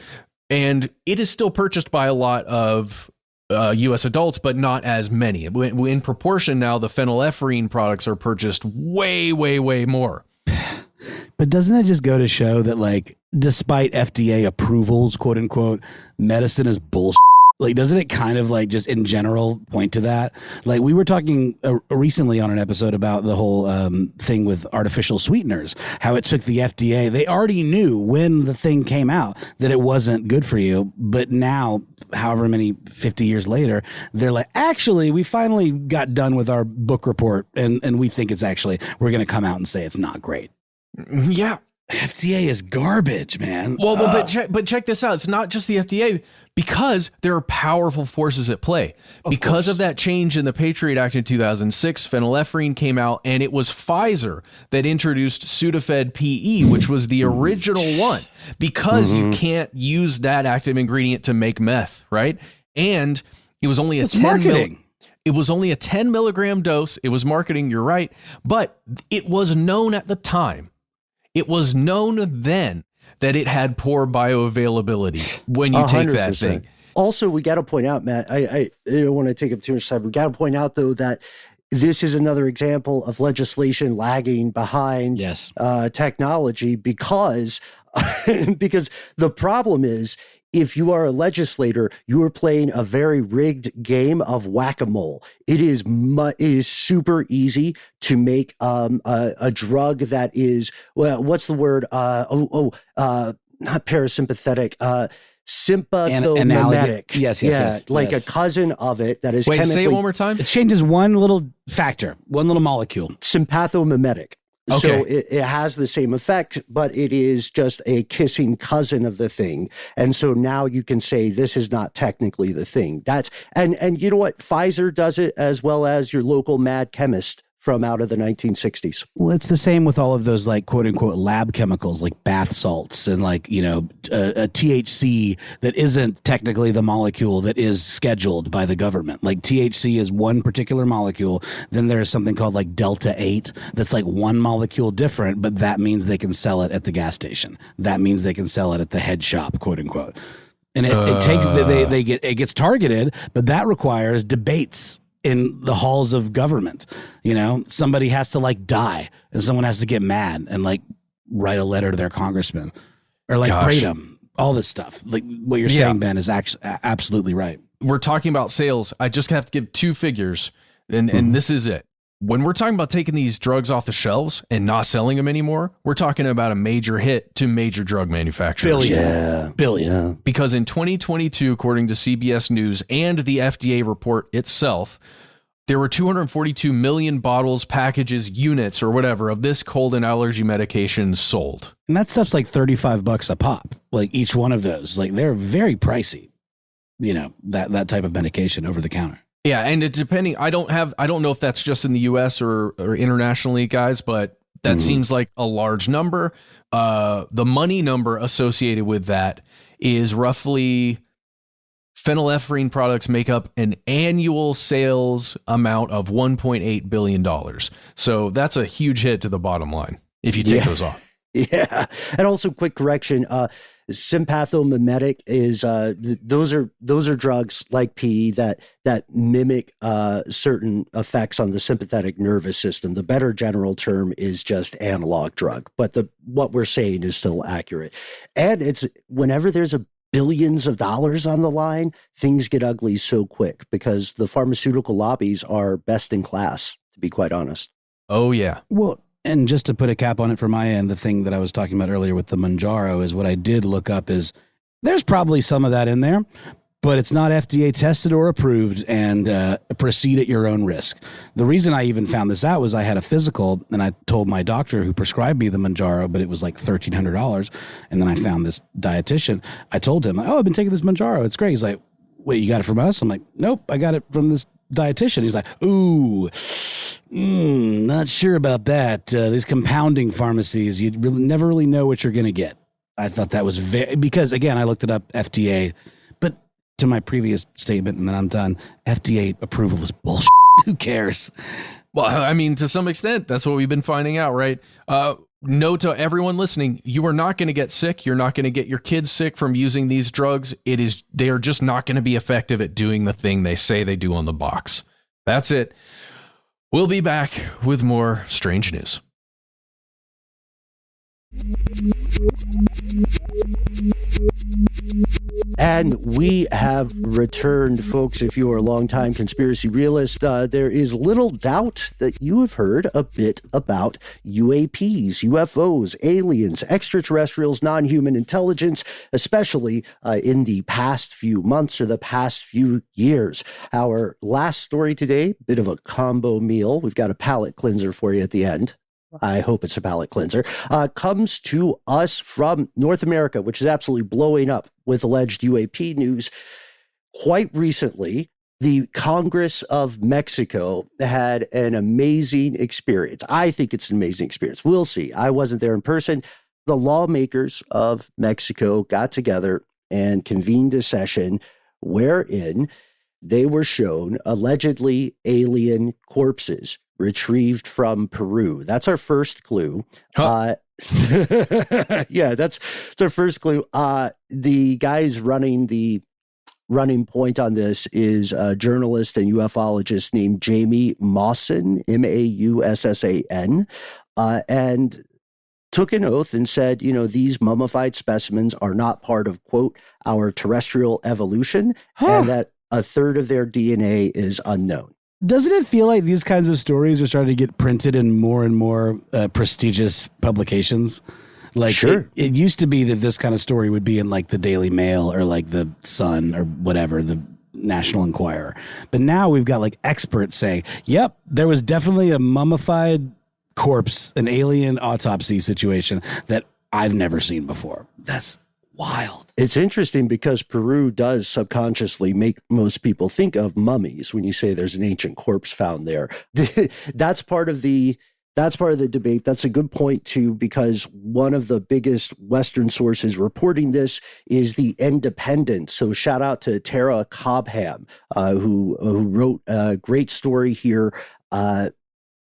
Speaker 2: And it is still purchased by a lot of U.S. adults, but not as many. In proportion now, the phenylephrine products are purchased way, way, way more.
Speaker 3: But doesn't it just go to show that, like, despite FDA approvals, quote unquote, medicine is bullshit? Like, doesn't it kind of like just in general point to that? Like, we were talking recently on an episode about the whole thing with artificial sweeteners, how it took the FDA. They already knew when the thing came out that it wasn't good for you. But now, however many 50 years later, they're like, actually, we finally got done with our book report. And we think it's actually, we're going to come out and say it's not great.
Speaker 2: Yeah.
Speaker 3: FDA is garbage, man.
Speaker 2: Well, but check this out. It's not just the FDA, because there are powerful forces at play. Because of that change in the Patriot Act in 2006, phenylephrine came out, and it was Pfizer that introduced Sudafed PE, which was the original one, because you can't use that active ingredient to make meth, right? And it was only it was only a 10 milligram dose. It was marketing, you're right, but it was known at the time. It was known then that it had poor bioavailability when you take 100%. That thing.
Speaker 1: Also, we got to point out, Matt, I don't want to take up too much time. We got to point out, though, that this is another example of legislation lagging behind technology because the problem is, if you are a legislator, you are playing a very rigged game of whack-a-mole. It is super easy to make a drug that is, well, what's the word? Not parasympathetic. Sympathomimetic.
Speaker 3: Yes.
Speaker 1: Like a cousin of it that is chemically...
Speaker 2: say it one more time.
Speaker 3: It changes one little factor, one little molecule.
Speaker 1: Sympathomimetic.
Speaker 2: Okay.
Speaker 1: So it has the same effect, but it is just a kissing cousin of the thing. And so now you can say this is not technically the thing. And you know what? Pfizer does it as well as your local mad chemist from out of the 1960s.
Speaker 3: Well, it's the same with all of those, like, quote unquote lab chemicals, like bath salts and, like, you know, a THC that isn't technically the molecule that is scheduled by the government. Like, THC is one particular molecule. Then there's something called like Delta 8 that's like one molecule different, but that means they can sell it at the gas station. That means they can sell it at the head shop, quote unquote. And it gets targeted, but that requires debates in the halls of government. You know, somebody has to, like, die, and someone has to get mad and, like, write a letter to their congressman or, like, kratom, all this stuff. Like what you're saying, Ben, is actually absolutely right.
Speaker 2: We're talking about sales. I just have to give two figures, and this is it. When we're talking about taking these drugs off the shelves and not selling them anymore, we're talking about a major hit to major drug manufacturers.
Speaker 3: Billion.
Speaker 2: Because in 2022, according to CBS News and the FDA report itself, there were 242 million bottles, packages, units, or whatever of this cold and allergy medication sold.
Speaker 3: And that stuff's like $35 a pop. Like, each one of those, like, they're very pricey. You know, that type of medication over the counter.
Speaker 2: Yeah, and it depending, I don't know if that's just in the US or internationally, guys, but that seems like a large number. The money number associated with that is roughly phenylephrine products make up an annual sales amount of $1.8 billion. So that's a huge hit to the bottom line if you take those off.
Speaker 1: Yeah. And also, quick correction, sympathomimetic is those are drugs like P that mimic certain effects on the sympathetic nervous system. The better general term is just analog drug, but what we're saying is still accurate. And it's whenever there's billions of dollars on the line, things get ugly so quick because the pharmaceutical lobbies are best in class, to be quite honest.
Speaker 2: Oh yeah.
Speaker 3: Well, and just to put a cap on it from my end, the thing that I was talking about earlier with the Mounjaro is what I did look up is there's probably some of that in there, but it's not FDA tested or approved, and proceed at your own risk. The reason I even found this out was I had a physical and I told my doctor who prescribed me the Mounjaro, but it was like $1,300. And then I found this dietitian. I told him, oh, I've been taking this Mounjaro. It's great. He's like, wait, you got it from us? I'm like, nope, I got it from this dietitian. He's like, ooh, not sure about that. These compounding pharmacies, you never really know what you're going to get. I thought that was because again, I looked it up, FDA, but to my previous statement, and then I'm done. FDA approval is bullshit. Who cares?
Speaker 2: Well, I mean, to some extent, that's what we've been finding out, right? Note to everyone listening, you are not going to get sick. You're not going to get your kids sick from using these drugs. They are just not going to be effective at doing the thing they say they do on the box. That's it. We'll be back with more strange news.
Speaker 1: And we have returned, folks. If you are a longtime conspiracy realist, there is little doubt that you have heard a bit about UAPs, UFOs, aliens, extraterrestrials, non-human intelligence, especially in the past few months or the past few years. Our last story today, bit of a combo meal. We've got a palate cleanser for you at the end. I hope it's a palate cleanser, comes to us from North America, which is absolutely blowing up with alleged UAP news. Quite recently, the Congress of Mexico had an amazing experience. I think it's an amazing experience. We'll see. I wasn't there in person. The lawmakers of Mexico got together and convened a session wherein they were shown allegedly alien corpses retrieved from Peru. That's our first clue.
Speaker 2: Huh.
Speaker 1: Yeah, that's our first clue. The guys running point on this is a journalist and ufologist named Jamie Maussan, Maussan, and took an oath and said, these mummified specimens are not part of, quote, our terrestrial evolution, and that a third of their DNA is unknown.
Speaker 3: Doesn't it feel like these kinds of stories are starting to get printed in more and more prestigious publications? Like,
Speaker 1: sure.
Speaker 3: It used to be that this kind of story would be in like the Daily Mail or like the Sun or whatever, the National Enquirer. But now we've got like experts saying, yep, there was definitely a mummified corpse, an alien autopsy situation that I've never seen before. That's wild.
Speaker 1: It's interesting because Peru does subconsciously make most people think of mummies when you say there's an ancient corpse found there. That's part of the debate. That's a good point too, because one of the biggest Western sources reporting this is The Independent. So shout out to Tara Cobham, who wrote a great story here,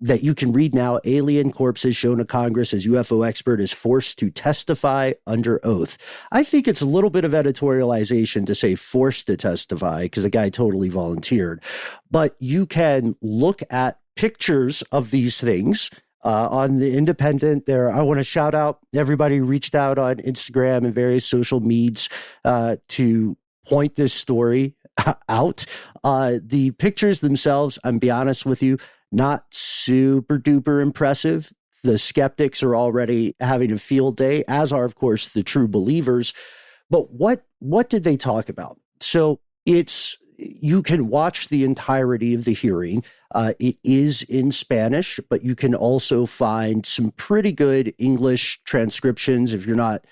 Speaker 1: that you can read now. Alien corpses shown to Congress as UFO expert is forced to testify under oath. I think it's a little bit of editorialization to say forced to testify because the guy totally volunteered. But you can look at pictures of these things on The Independent. There, I want to shout out everybody who reached out on Instagram and various social medias to point this story out. The pictures themselves, I'm be honest with you, not super duper impressive. The skeptics are already having a field day, as are, of course, the true believers. But what did they talk about? So you can watch the entirety of the hearing. It is in Spanish, but you can also find some pretty good English transcriptions if you're not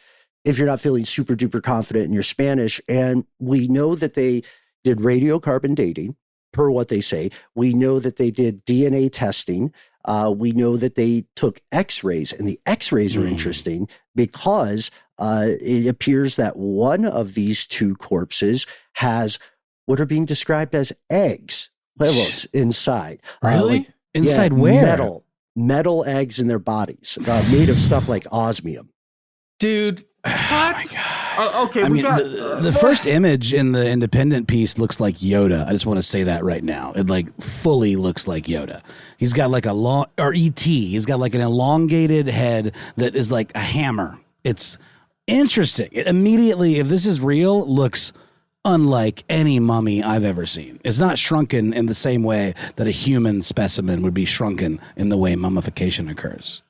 Speaker 1: feeling super duper confident in your Spanish. And we know that they did radiocarbon dating, per what they say. We know that they did DNA testing. We know that they took x-rays, and the x-rays are interesting because it appears that one of these two corpses has what are being described as eggs, huevos, inside.
Speaker 2: Really?
Speaker 3: Inside where?
Speaker 1: Metal eggs in their bodies, made of stuff like osmium.
Speaker 2: Dude, what? Okay,
Speaker 3: the first image in the Independent piece looks like Yoda. I just want to say that right now. It like fully looks like Yoda. He's got like or E.T. He's got like an elongated head that is like a hammer. It's interesting. It immediately, if this is real, looks unlike any mummy I've ever seen. It's not shrunken in the same way that a human specimen would be shrunken in the way mummification occurs.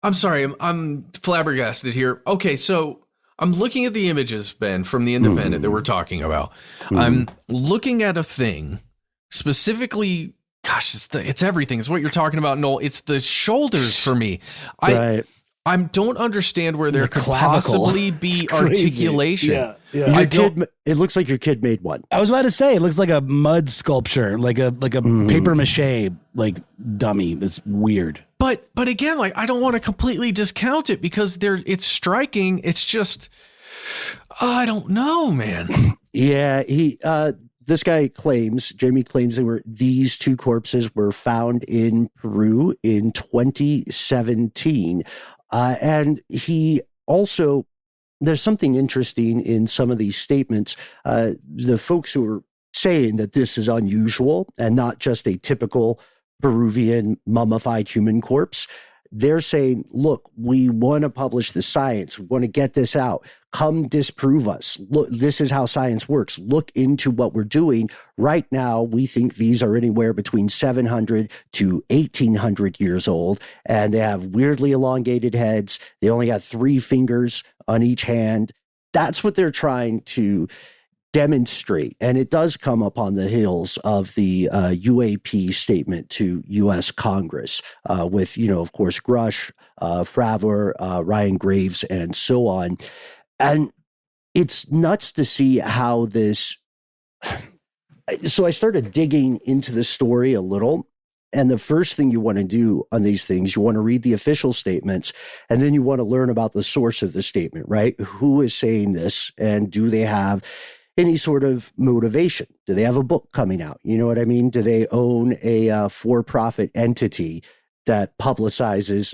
Speaker 2: I'm sorry, I'm flabbergasted here. Okay, so I'm looking at the images, Ben, from the Independent that we're talking about. I'm looking at a thing, specifically, gosh, it's everything. It's what you're talking about, Noel. It's the shoulders for me. I don't understand where there could possibly be articulation.
Speaker 1: Yeah. It looks like your kid made one.
Speaker 3: I was about to say, it looks like a mud sculpture, like a paper mache, like dummy. It's weird.
Speaker 2: But again, like, I don't want to completely discount it because it's striking. It's just, I don't know, man.
Speaker 1: Yeah, this guy Jamie claims these two corpses were found in Peru in 2017. And he also, there's something interesting in some of these statements. The folks who are saying that this is unusual and not just a typical Peruvian mummified human corpse, they're saying, look, we want to publish the science. We want to get this out. Come disprove us. Look, this is how science works. Look into what we're doing. Right now, we think these are anywhere between 700 to 1800 years old, and they have weirdly elongated heads. They only got 3 fingers on each hand. That's what they're trying to demonstrate. And it does come up on the heels of the UAP statement to U.S. Congress with, of course, Grush, Fravor, Ryan Graves, and so on. And it's nuts to see how this. So I started digging into the story a little. And the first thing you want to do on these things, you want to read the official statements, and then you want to learn about the source of the statement, right? Who is saying this, and do they have any sort of motivation? Do they have a book coming out? You know what I mean? Do they own a for-profit entity that publicizes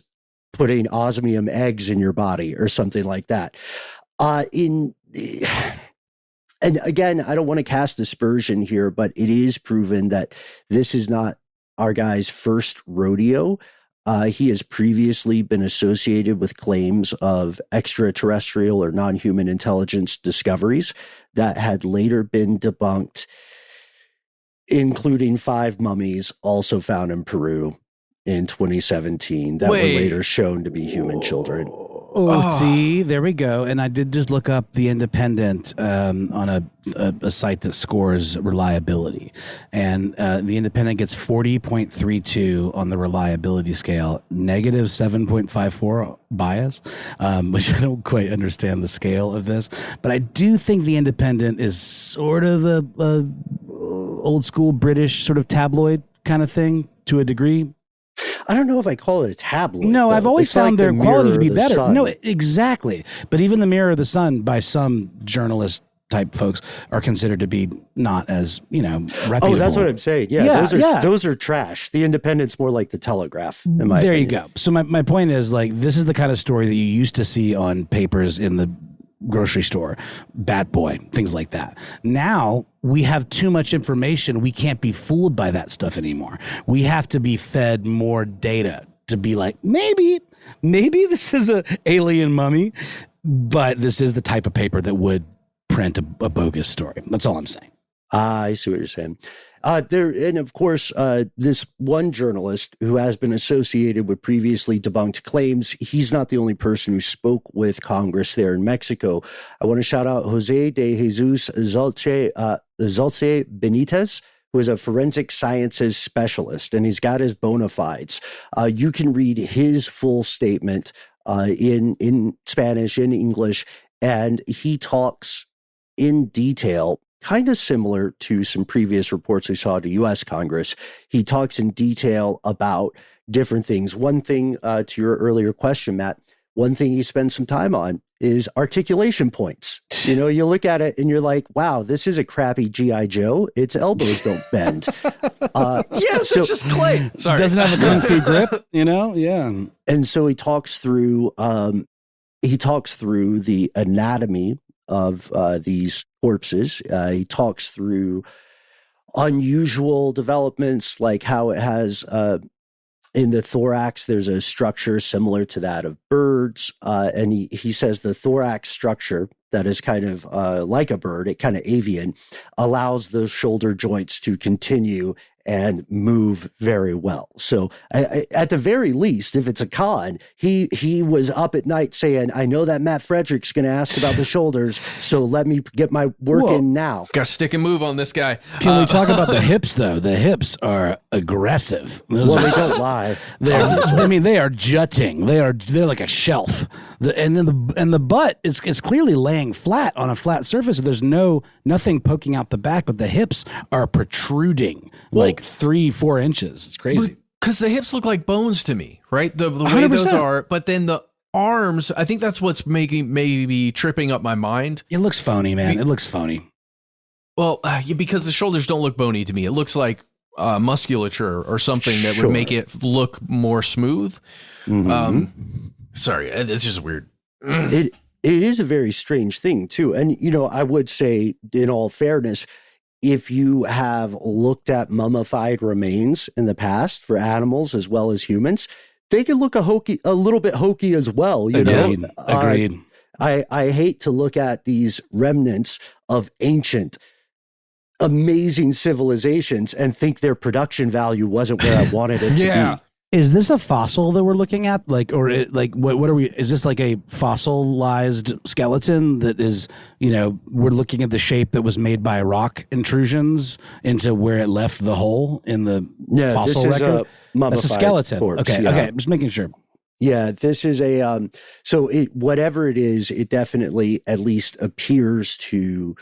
Speaker 1: putting osmium eggs in your body or something like that? And again, I don't want to cast aspersion here, but it is proven that this is not our guy's first rodeo. He has previously been associated with claims of extraterrestrial or non-human intelligence discoveries that had later been debunked, including 5 mummies also found in Peru in 2017 that were later shown to be human children.
Speaker 3: See, there we go. And I did just look up The Independent on a site that scores reliability. And The Independent gets 40.32 on the reliability scale, negative 7.54 bias, which I don't quite understand the scale of this. But I do think The Independent is sort of a old school British sort of tabloid kind of thing to a degree.
Speaker 1: I don't know if I call it a tabloid.
Speaker 3: No,
Speaker 1: though.
Speaker 3: I've always
Speaker 1: It's
Speaker 3: found
Speaker 1: like
Speaker 3: their
Speaker 1: the
Speaker 3: quality to be
Speaker 1: Mirror of the
Speaker 3: better.
Speaker 1: Sun.
Speaker 3: No, exactly. But even the Mirror of the Sun, by some journalist type folks, are considered to be not as, reputable.
Speaker 1: Oh, that's what I'm saying. Yeah, those are trash. The Independent's more like the Telegraph, in my opinion.
Speaker 3: You go. So my point is, like, this is the kind of story that you used to see on papers in the grocery store, Bat Boy, things like that. Now we have too much information. We can't be fooled by that stuff anymore. We have to be fed more data to be like, maybe this is a alien mummy, but this is the type of paper that would print a bogus story. That's all I'm saying.
Speaker 1: I see what you're saying. And of course, this one journalist who has been associated with previously debunked claims, he's not the only person who spoke with Congress there in Mexico. I want to shout out Jose de Jesus Zalce Benitez, who is a forensic sciences specialist, and he's got his bona fides. You can read his full statement in Spanish, in English, and he talks in detail kind of similar to some previous reports we saw to U.S. Congress. He talks in detail about different things. One thing, to your earlier question, Matt, one thing he spends some time on is articulation points. You know, you look at it and you're like, wow, this is a crappy G.I. Joe. Its elbows don't bend.
Speaker 2: Yes, it's just clay. Sorry.
Speaker 3: Doesn't have a kung fu grip, you know? Yeah.
Speaker 1: And so he talks through the anatomy of these corpses. He talks through unusual developments, like how it has in the thorax, there's a structure similar to that of birds. And he says the thorax structure that is kind of like a bird, it kind of avian, allows those shoulder joints to continue and move very well. So at the very least, if it's a con, he was up at night saying, I know that Matt Frederick's going to ask about the shoulders, so let me get my work in now.
Speaker 2: Got to stick and move on this guy.
Speaker 3: Can we talk about the hips, though? The hips are aggressive.
Speaker 1: They don't lie.
Speaker 3: They are jutting. They're like a shelf. And the butt is clearly laying flat on a flat surface. There's nothing poking out the back, but the hips are protruding like 3-4 inches. It's crazy.
Speaker 2: Because the hips look like bones to me, right? The way those
Speaker 3: 100%.
Speaker 2: are, but then the arms, I think that's what's maybe tripping up my mind.
Speaker 3: It looks phony, man. It looks phony.
Speaker 2: Well, because the shoulders don't look bony to me. It looks like musculature or something that would make it look more smooth.
Speaker 1: Mm-hmm.
Speaker 2: Sorry, it's just weird.
Speaker 1: It is a very strange thing, too. And, you know, I would say, in all fairness, if you have looked at mummified remains in the past for animals as well as humans, they can look a little bit hokey as well. You
Speaker 3: Agreed.
Speaker 1: know,
Speaker 3: Agreed.
Speaker 1: I hate to look at these remnants of ancient, amazing civilizations and think their production value wasn't where I wanted it to be.
Speaker 3: Is this a fossil that we're looking at? What are we, is this like a fossilized skeleton that is, you know, we're looking at the shape that was made by rock intrusions into where it left the hole in the fossil
Speaker 1: this is
Speaker 3: record? That's a skeleton.
Speaker 1: Corpse,
Speaker 3: okay. I'm just making sure.
Speaker 1: Yeah, this is whatever it is, it definitely at least appears to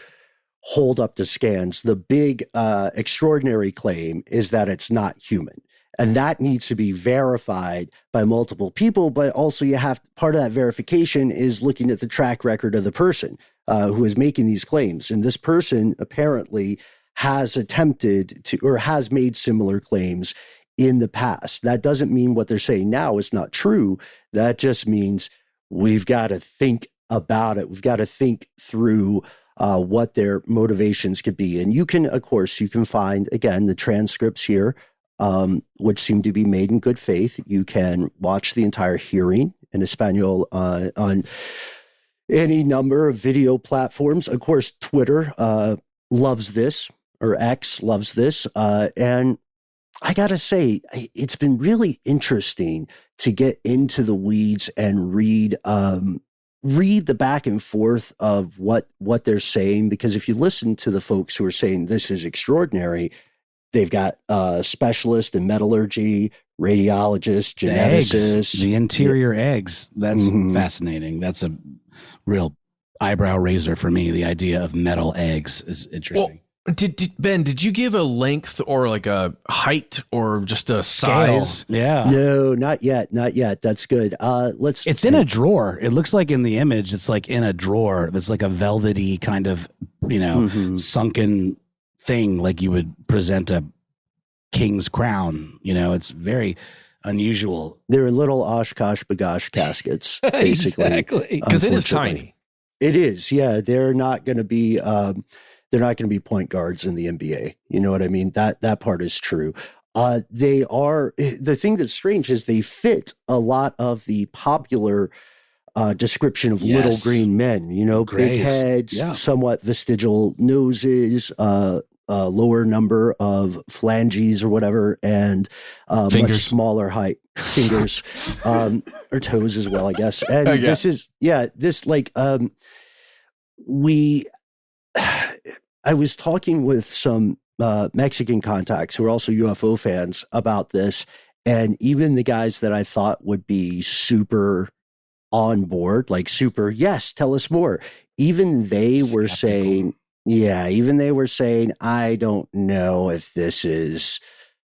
Speaker 1: hold up to scans. The big extraordinary claim is that it's not human. And that needs to be verified by multiple people, but also part of that verification is looking at the track record of the person who is making these claims. And this person apparently has attempted to, or has made similar claims in the past. That doesn't mean what they're saying now is not true. That just means we've got to think about it. We've got to think through what their motivations could be. And you can find, again, the transcripts here, which seem to be made in good faith. You can watch the entire hearing in Espanol on any number of video platforms. Of course, Twitter loves this, or X loves this. And I got to say, it's been really interesting to get into the weeds and read the back and forth of what they're saying. Because if you listen to the folks who are saying this is extraordinary, they've got specialists in metallurgy, radiologists, geneticists.
Speaker 3: The interior eggs. That's fascinating. That's a real eyebrow raiser for me. The idea of metal eggs is interesting.
Speaker 2: Well, Ben, did you give a length or like a height or just a size?
Speaker 3: Yeah.
Speaker 1: No, not yet. That's good.
Speaker 3: It's in a drawer. It looks like in the image, it's like in a drawer. That's like a velvety kind of, you know, sunken thing, like you would present a king's crown. You know, it's very unusual.
Speaker 1: They're little Oshkosh Bagosh caskets, basically.
Speaker 3: Exactly.
Speaker 2: Because it is tiny.
Speaker 1: It is, yeah. They're not going to be point guards in the NBA. You know what I mean? That part is true. They are, the thing that's strange is they fit a lot of the popular description of little green men, you know, big heads, somewhat vestigial noses, lower number of phalanges or whatever, and much smaller height, fingers, or toes as well, I guess. And I was talking with some Mexican contacts who are also UFO fans about this, and even the guys that I thought would be super on board, like super, yes, tell us more. Even they were saying, Yeah, even they were saying, I don't know if this is,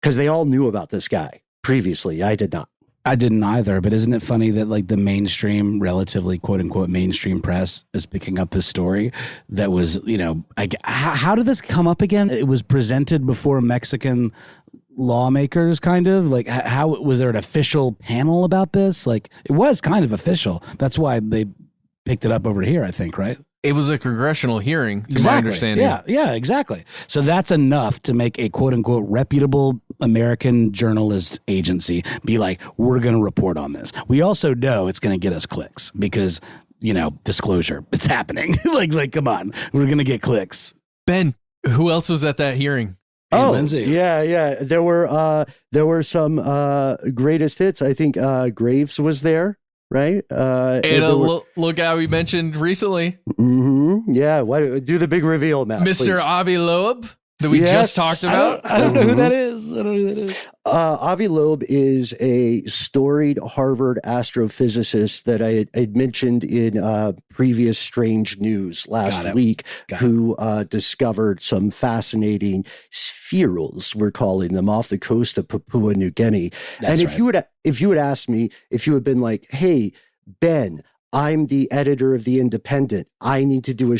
Speaker 1: because they all knew about this guy previously. I did not.
Speaker 3: I didn't either, but isn't it funny that like the mainstream, relatively quote unquote mainstream press is picking up this story that was, how did this come up again? It was presented before Mexican lawmakers, kind of like how was there an official panel about this? Like it was kind of official. That's why they picked it up over here, I think, right?
Speaker 2: It was a congressional hearing, to my understanding.
Speaker 3: Yeah, exactly. So that's enough to make a quote-unquote reputable American journalist agency be like, we're going to report on this. We also know it's going to get us clicks because, disclosure, it's happening. like, come on, we're going to get clicks.
Speaker 2: Ben, who else was at that hearing?
Speaker 1: Oh,
Speaker 3: Lindsay.
Speaker 1: Yeah. There were some greatest hits. I think Graves was there. Right.
Speaker 2: Look how we mentioned recently.
Speaker 1: Mm-hmm. Yeah. Do the big reveal, Matt.
Speaker 2: Mr. Avi Loeb that we just talked about.
Speaker 3: I don't know who that is.
Speaker 1: Avi Loeb is a storied Harvard astrophysicist that I had mentioned in previous Strange News last week, who discovered some fascinating spherules, we're calling them, off the coast of Papua New Guinea.
Speaker 3: That's
Speaker 1: and if you had asked me, if you had been like, hey, Ben, I'm the editor of The Independent. I need to do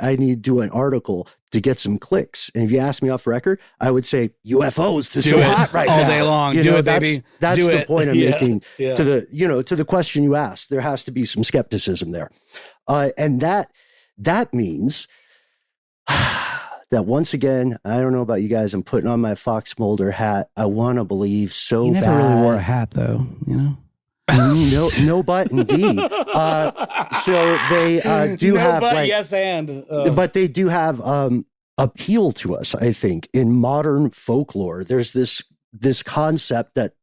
Speaker 1: I need to do an article to get some clicks. And if you ask me off record, I would say UFOs. This is so hot right now.
Speaker 3: All day long. Baby.
Speaker 1: That's the point I'm making to the question you asked. There has to be some skepticism there. And that means that once again, I don't know about you guys, I'm putting on my Fox Mulder hat. I want to believe so bad.
Speaker 3: You never really wore a hat though,
Speaker 1: No, but indeed. So they do have but they do have appeal to us. I think in modern folklore, there's this concept that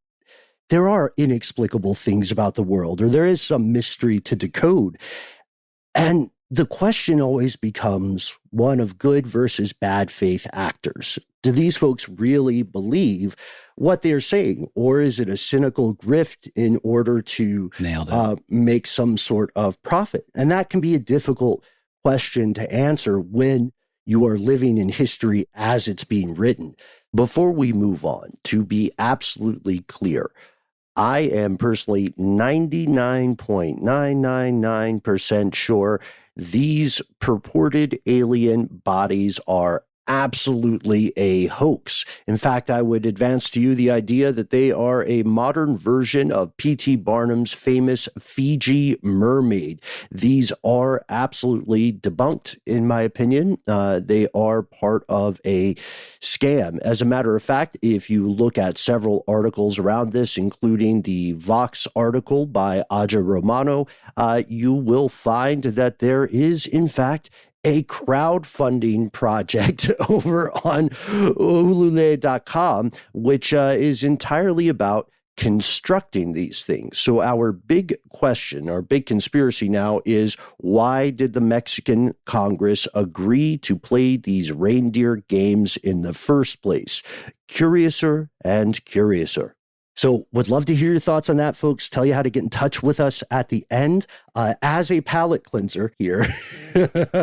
Speaker 1: there are inexplicable things about the world, or there is some mystery to decode, and the question always becomes one of good versus bad faith actors. Do these folks really believe what they're saying, or is it a cynical grift in order to make some sort of profit? And that can be a difficult question to answer when you are living in history as it's being written. Before we move on, to be absolutely clear, I am personally 99.999% sure these purported alien bodies are absolutely a hoax. In fact, I would advance to you the idea that they are a modern version of P.T. Barnum's famous Fiji mermaid. These are absolutely debunked, in my opinion. They are part of a scam. As a matter of fact, if you look at several articles around this, including the Vox article by Aja Romano, you will find that there is, in fact, a crowdfunding project over on ulule.com, which is entirely about constructing these things. So our big question, our big conspiracy now is, why did the Mexican Congress agree to play these reindeer games in the first place? Curiouser and curiouser. So would love to hear your thoughts on that, folks. Tell you how to get in touch with us at the end. As a palate cleanser here,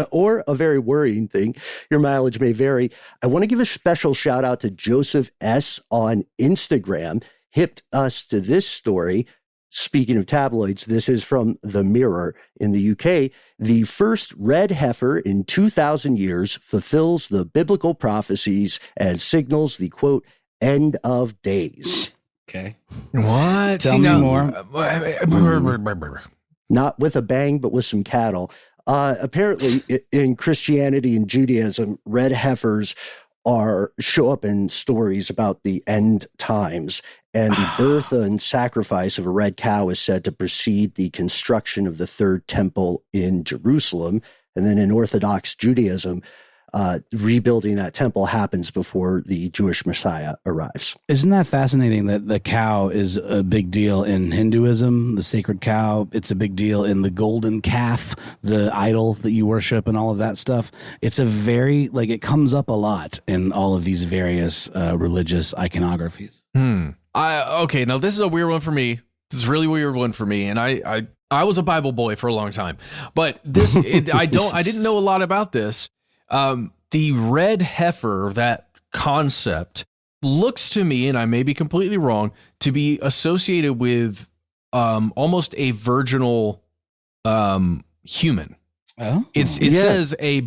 Speaker 1: or a very worrying thing, your mileage may vary. I want to give a special shout out to Joseph S. on Instagram. Hipped us to this story. Speaking of tabloids, this is from The Mirror in the UK. The first red heifer in 2,000 years fulfills the biblical prophecies and signals the, quote, end of days.
Speaker 3: Okay.
Speaker 2: What?
Speaker 3: Tell me more.
Speaker 1: Not with a bang, but with some cattle. Apparently, in Christianity and Judaism, red heifers show up in stories about the end times, and the birth and sacrifice of a red cow is said to precede the construction of the third temple in Jerusalem. And then in Orthodox Judaism, rebuilding that temple happens before the Jewish Messiah arrives.
Speaker 3: Isn't that fascinating that the cow is a big deal in Hinduism, the sacred cow? It's a big deal in the golden calf, the idol that you worship and all of that stuff. It's a very, it comes up a lot in all of these various religious iconographies.
Speaker 2: Okay, now this is a weird one for me. This is a really weird one for me. And I was a Bible boy for a long time, but I didn't know a lot about this. The red heifer, that concept, looks to me, and I may be completely wrong, to be associated with almost a virginal human.
Speaker 3: Oh,
Speaker 2: It says a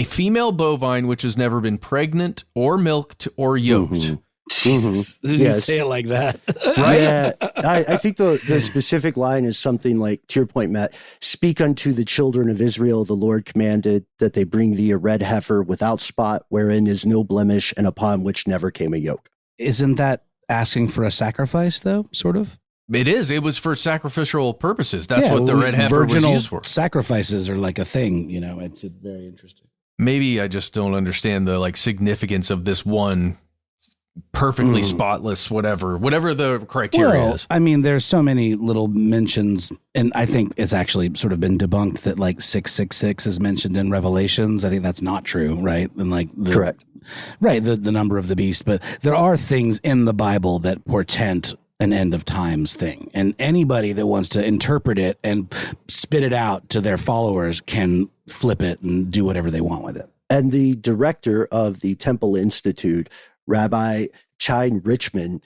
Speaker 2: female bovine which has never been pregnant or milked or yoked.
Speaker 1: Mm-hmm.
Speaker 3: Jesus, did you say it like that?
Speaker 2: Right?
Speaker 1: Yeah, I think the specific line is something like, to your point, Matt, speak unto the children of Israel, the Lord commanded that they bring thee a red heifer without spot, wherein is no blemish, and upon which never came a yoke.
Speaker 3: Isn't that asking for a sacrifice, though, sort of?
Speaker 2: It is. It was for sacrificial purposes. That's what the red heifer was used for.
Speaker 3: Sacrifices are like a thing, it's very interesting.
Speaker 2: Maybe I just don't understand the significance of this one perfectly spotless, whatever the criteria is.
Speaker 3: I mean, there's so many little mentions, and I think it's actually sort of been debunked that 666 is mentioned in Revelations. I think that's not true, right? And
Speaker 1: correct,
Speaker 3: right? The number of the beast, but there are things in the Bible that portend an end of times thing, and anybody that wants to interpret it and spit it out to their followers can flip it and do whatever they want with it.
Speaker 1: And the director of the Temple Institute, Rabbi Chaim Richman,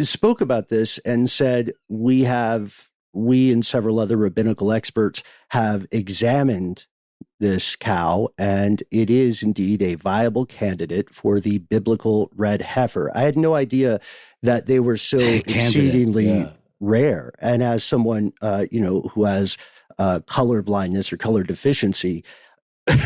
Speaker 1: spoke about this and said, we and several other rabbinical experts have examined this cow, and it is indeed a viable candidate for the biblical red heifer. I had no idea that they were so exceedingly rare. And as someone, who has color blindness or color deficiency,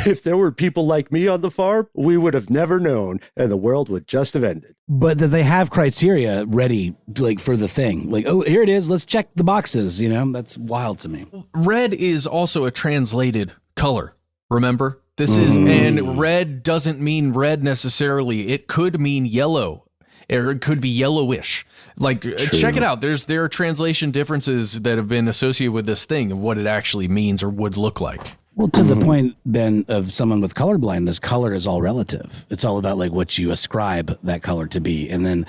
Speaker 1: if there were people like me on the farm, we would have never known, and the world would just have ended.
Speaker 3: But that they have criteria ready, for the thing. Oh, here it is. Let's check the boxes. That's wild to me.
Speaker 2: Red is also a translated color. Remember, this is, and red doesn't mean red necessarily. It could mean yellow, or it could be yellowish. Check it out. There are translation differences that have been associated with this thing and what it actually means or would look like.
Speaker 3: Well, to the point, Ben, of someone with color blindness, color is all relative. It's all about what you ascribe that color to be. And then,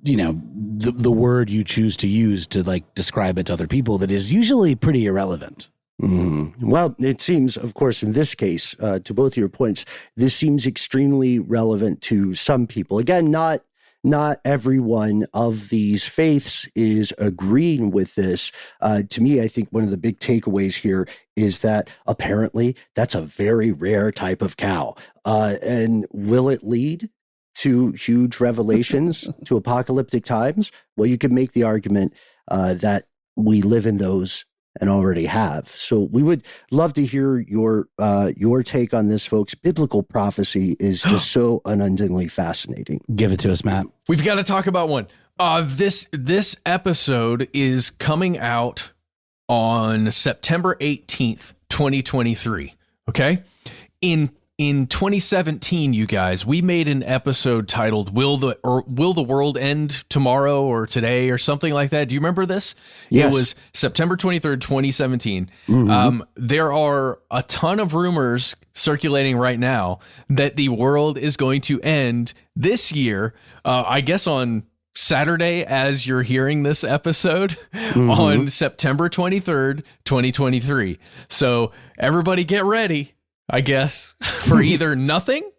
Speaker 3: the word you choose to use to describe it to other people that is usually pretty irrelevant.
Speaker 1: Well, it seems, of course, in this case, to both of your points, this seems extremely relevant to some people. Again, not everyone of these faiths is agreeing with this. To me, I think one of the big takeaways here is that apparently that's a very rare type of cow. And will it lead to huge revelations, to apocalyptic times? Well, you could make the argument that we live in those and already have. So we would love to hear your take on this, folks. Biblical prophecy is just so unendingly fascinating.
Speaker 3: Give it to us, Matt.
Speaker 2: We've got to talk about one. This episode is coming out on September 18th, 2023. Okay? In 2017, you guys, we made an episode titled Will the World End Tomorrow or Today or something like that. Do you remember this?
Speaker 1: Yes.
Speaker 2: It was September 23rd, 2017. There are a ton of rumors circulating right now that the world is going to end this year, I guess on Saturday, as you're hearing this episode, on September 23rd, 2023. So everybody get ready, I guess, for either nothing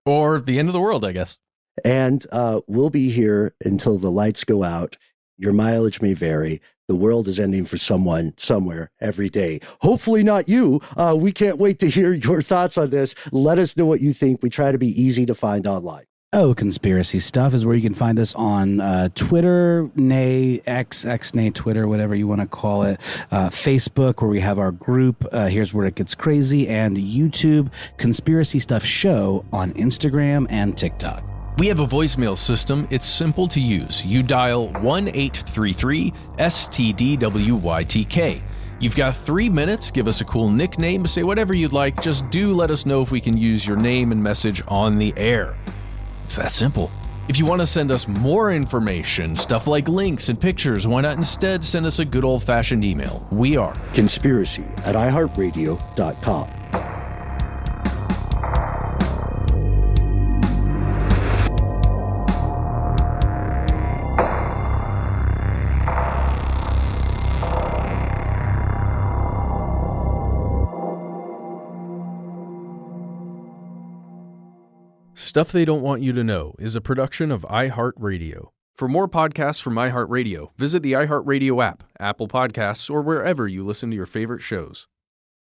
Speaker 2: or the end of the world, I guess.
Speaker 1: And we'll be here until the lights go out. Your mileage may vary. The world is ending for someone, somewhere, every day. Hopefully not you. We can't wait to hear your thoughts on this. Let us know what you think. We try to be easy to find online.
Speaker 3: Oh, Conspiracy Stuff is where you can find us on Twitter, nay, X, nay, Twitter, whatever you want to call it. Facebook, where we have our group, Here's Where It Gets Crazy, and YouTube, Conspiracy Stuff Show on Instagram and TikTok.
Speaker 2: We have a voicemail system. It's simple to use. You dial 1-833-STDWYTK. You've got 3 minutes. Give us a cool nickname. Say whatever you'd like. Just do let us know if we can use your name and message on the air. It's that simple. If you want to send us more information, stuff like links and pictures, why not instead send us a good old-fashioned email? We are
Speaker 1: conspiracy@iHeartRadio.com.
Speaker 2: Stuff They Don't Want You to Know is a production of iHeartRadio. For more podcasts from iHeartRadio, visit the iHeartRadio app, Apple Podcasts, or wherever you listen to your favorite shows.